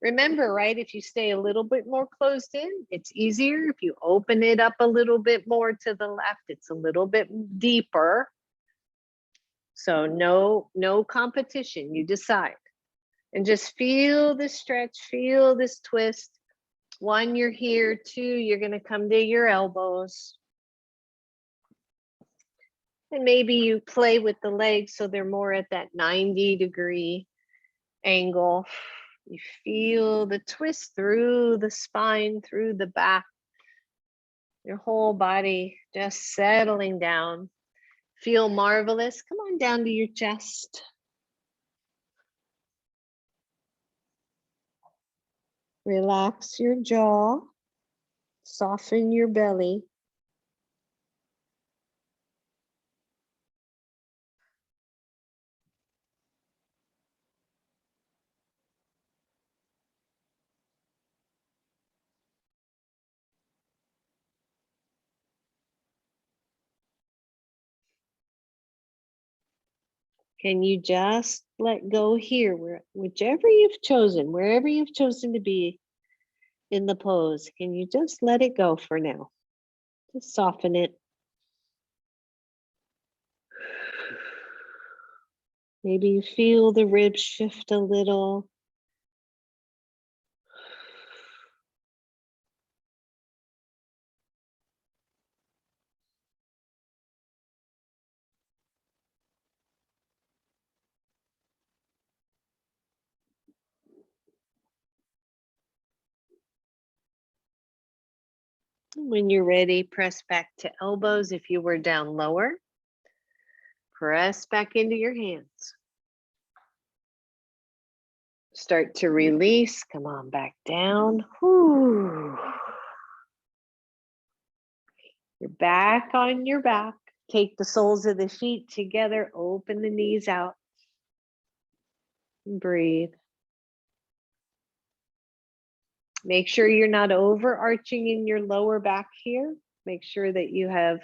Remember, right, if you stay a little bit more closed in, it's easier. If you open it up a little bit more to the left, it's a little bit deeper. So no competition, you decide. And just feel this stretch, feel this twist. 1, you're here. 2, you're gonna come to your elbows. And maybe you play with the legs so they're more at that 90-degree angle. You feel the twist through the spine, through the back. Your whole body just settling down. Feel marvelous. Come on down to your chest. Relax your jaw. Soften your belly. Can you just let go here, whichever you've chosen, wherever you've chosen to be in the pose, can you just let it go for now? Just soften it. Maybe you feel the ribs shift a little. When you're ready, press back to elbows. If you were down lower, press back into your hands. Start to release. Come on back down. Whew. You're back on your back. Take the soles of the feet together. Open the knees out. And breathe. Make sure you're not overarching in your lower back here. Make sure that you have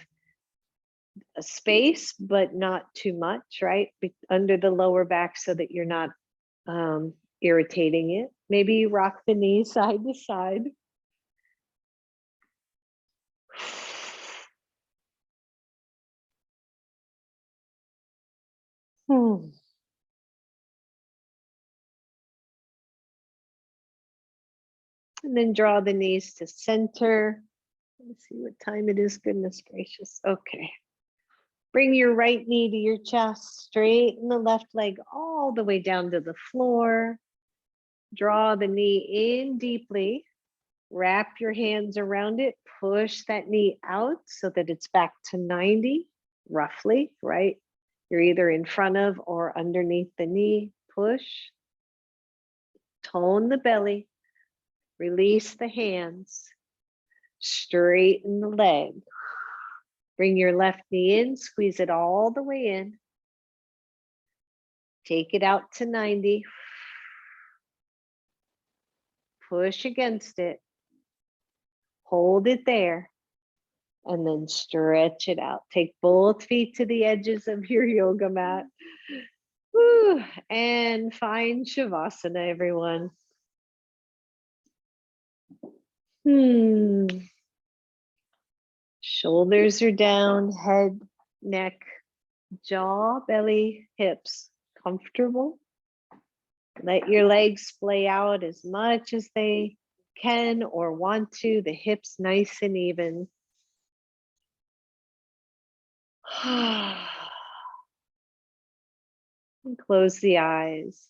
a space, but not too much, right? Under the lower back so that you're not irritating it. Maybe you rock the knees side to side. And then draw the knees to center. Let's see what time it is. Goodness gracious. Okay. Bring your right knee to your chest, straighten the left leg all the way down to the floor. Draw the knee in deeply. Wrap your hands around it. Push that knee out so that it's back to 90, roughly, right? You're either in front of or underneath the knee. Push. Tone the belly. Release the hands. Straighten the leg. Bring your left knee in, squeeze it all the way in. Take it out to 90. Push against it. Hold it there. And then stretch it out. Take both feet to the edges of your yoga mat. Woo, and find Shavasana, everyone. Shoulders are down, head, neck, jaw, belly, hips. Comfortable. Let your legs splay out as much as they can or want to. The hips nice and even. And close the eyes.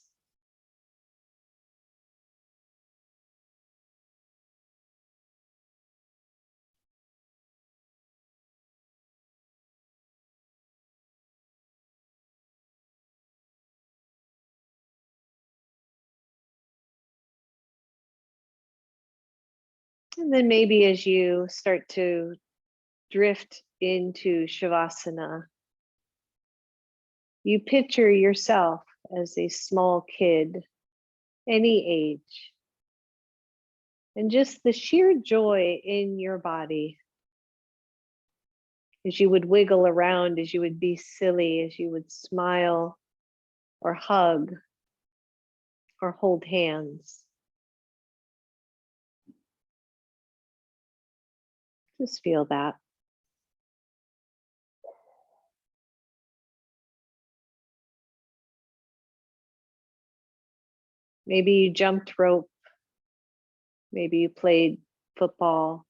And then maybe as you start to drift into Shavasana, you picture yourself as a small kid, any age, and just the sheer joy in your body as you would wiggle around, as you would be silly, as you would smile or hug or hold hands. Just feel that. Maybe you jumped rope. Maybe you played football.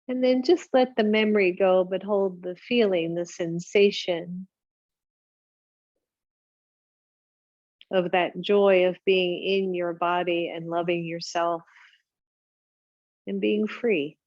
And then just let the memory go, but hold the feeling, the sensation of that joy of being in your body and loving yourself and being free.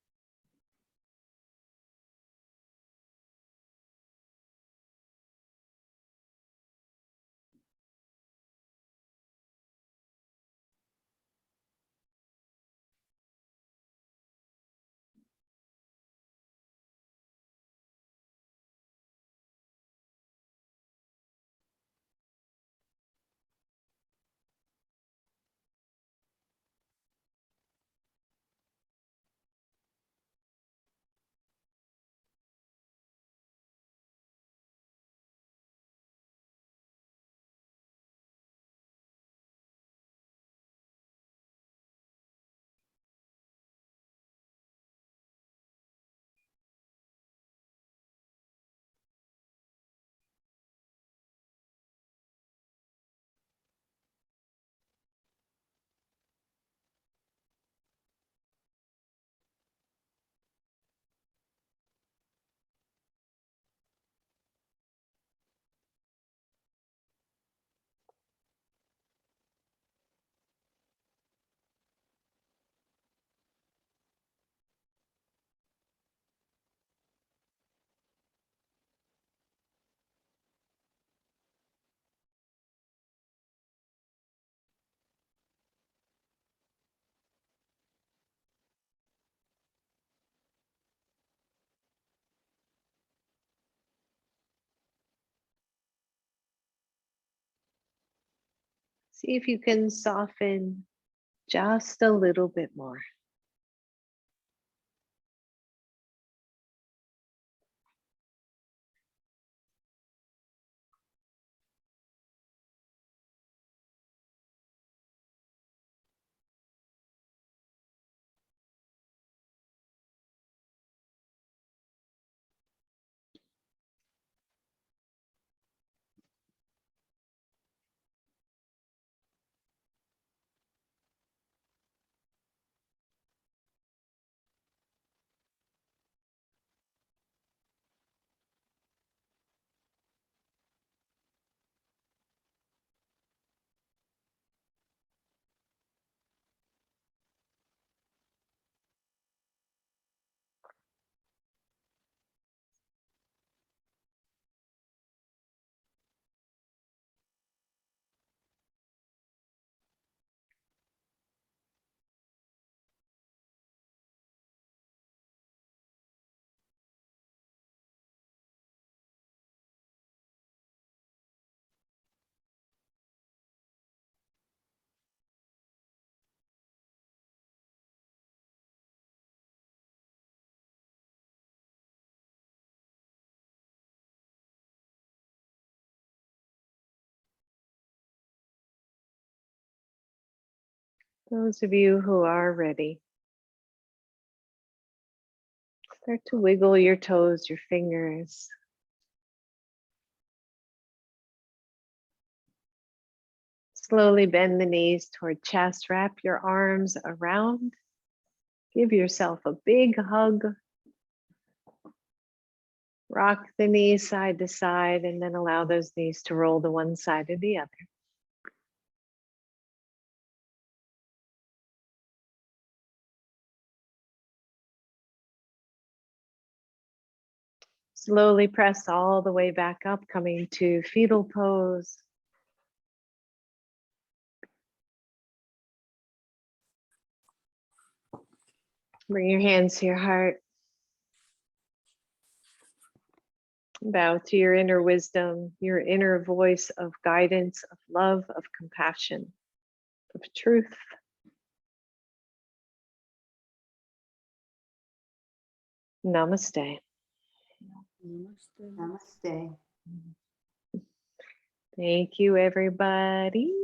See if you can soften just a little bit more. Those of you who are ready, start to wiggle your toes, your fingers. Slowly bend the knees toward chest, wrap your arms around. Give yourself a big hug. Rock the knees side to side and then allow those knees to roll to one side or the other. Slowly press all the way back up, coming to fetal pose. Bring your hands to your heart. Bow to your inner wisdom, your inner voice of guidance, of love, of compassion, of truth. Namaste. Namaste. Thank you, everybody.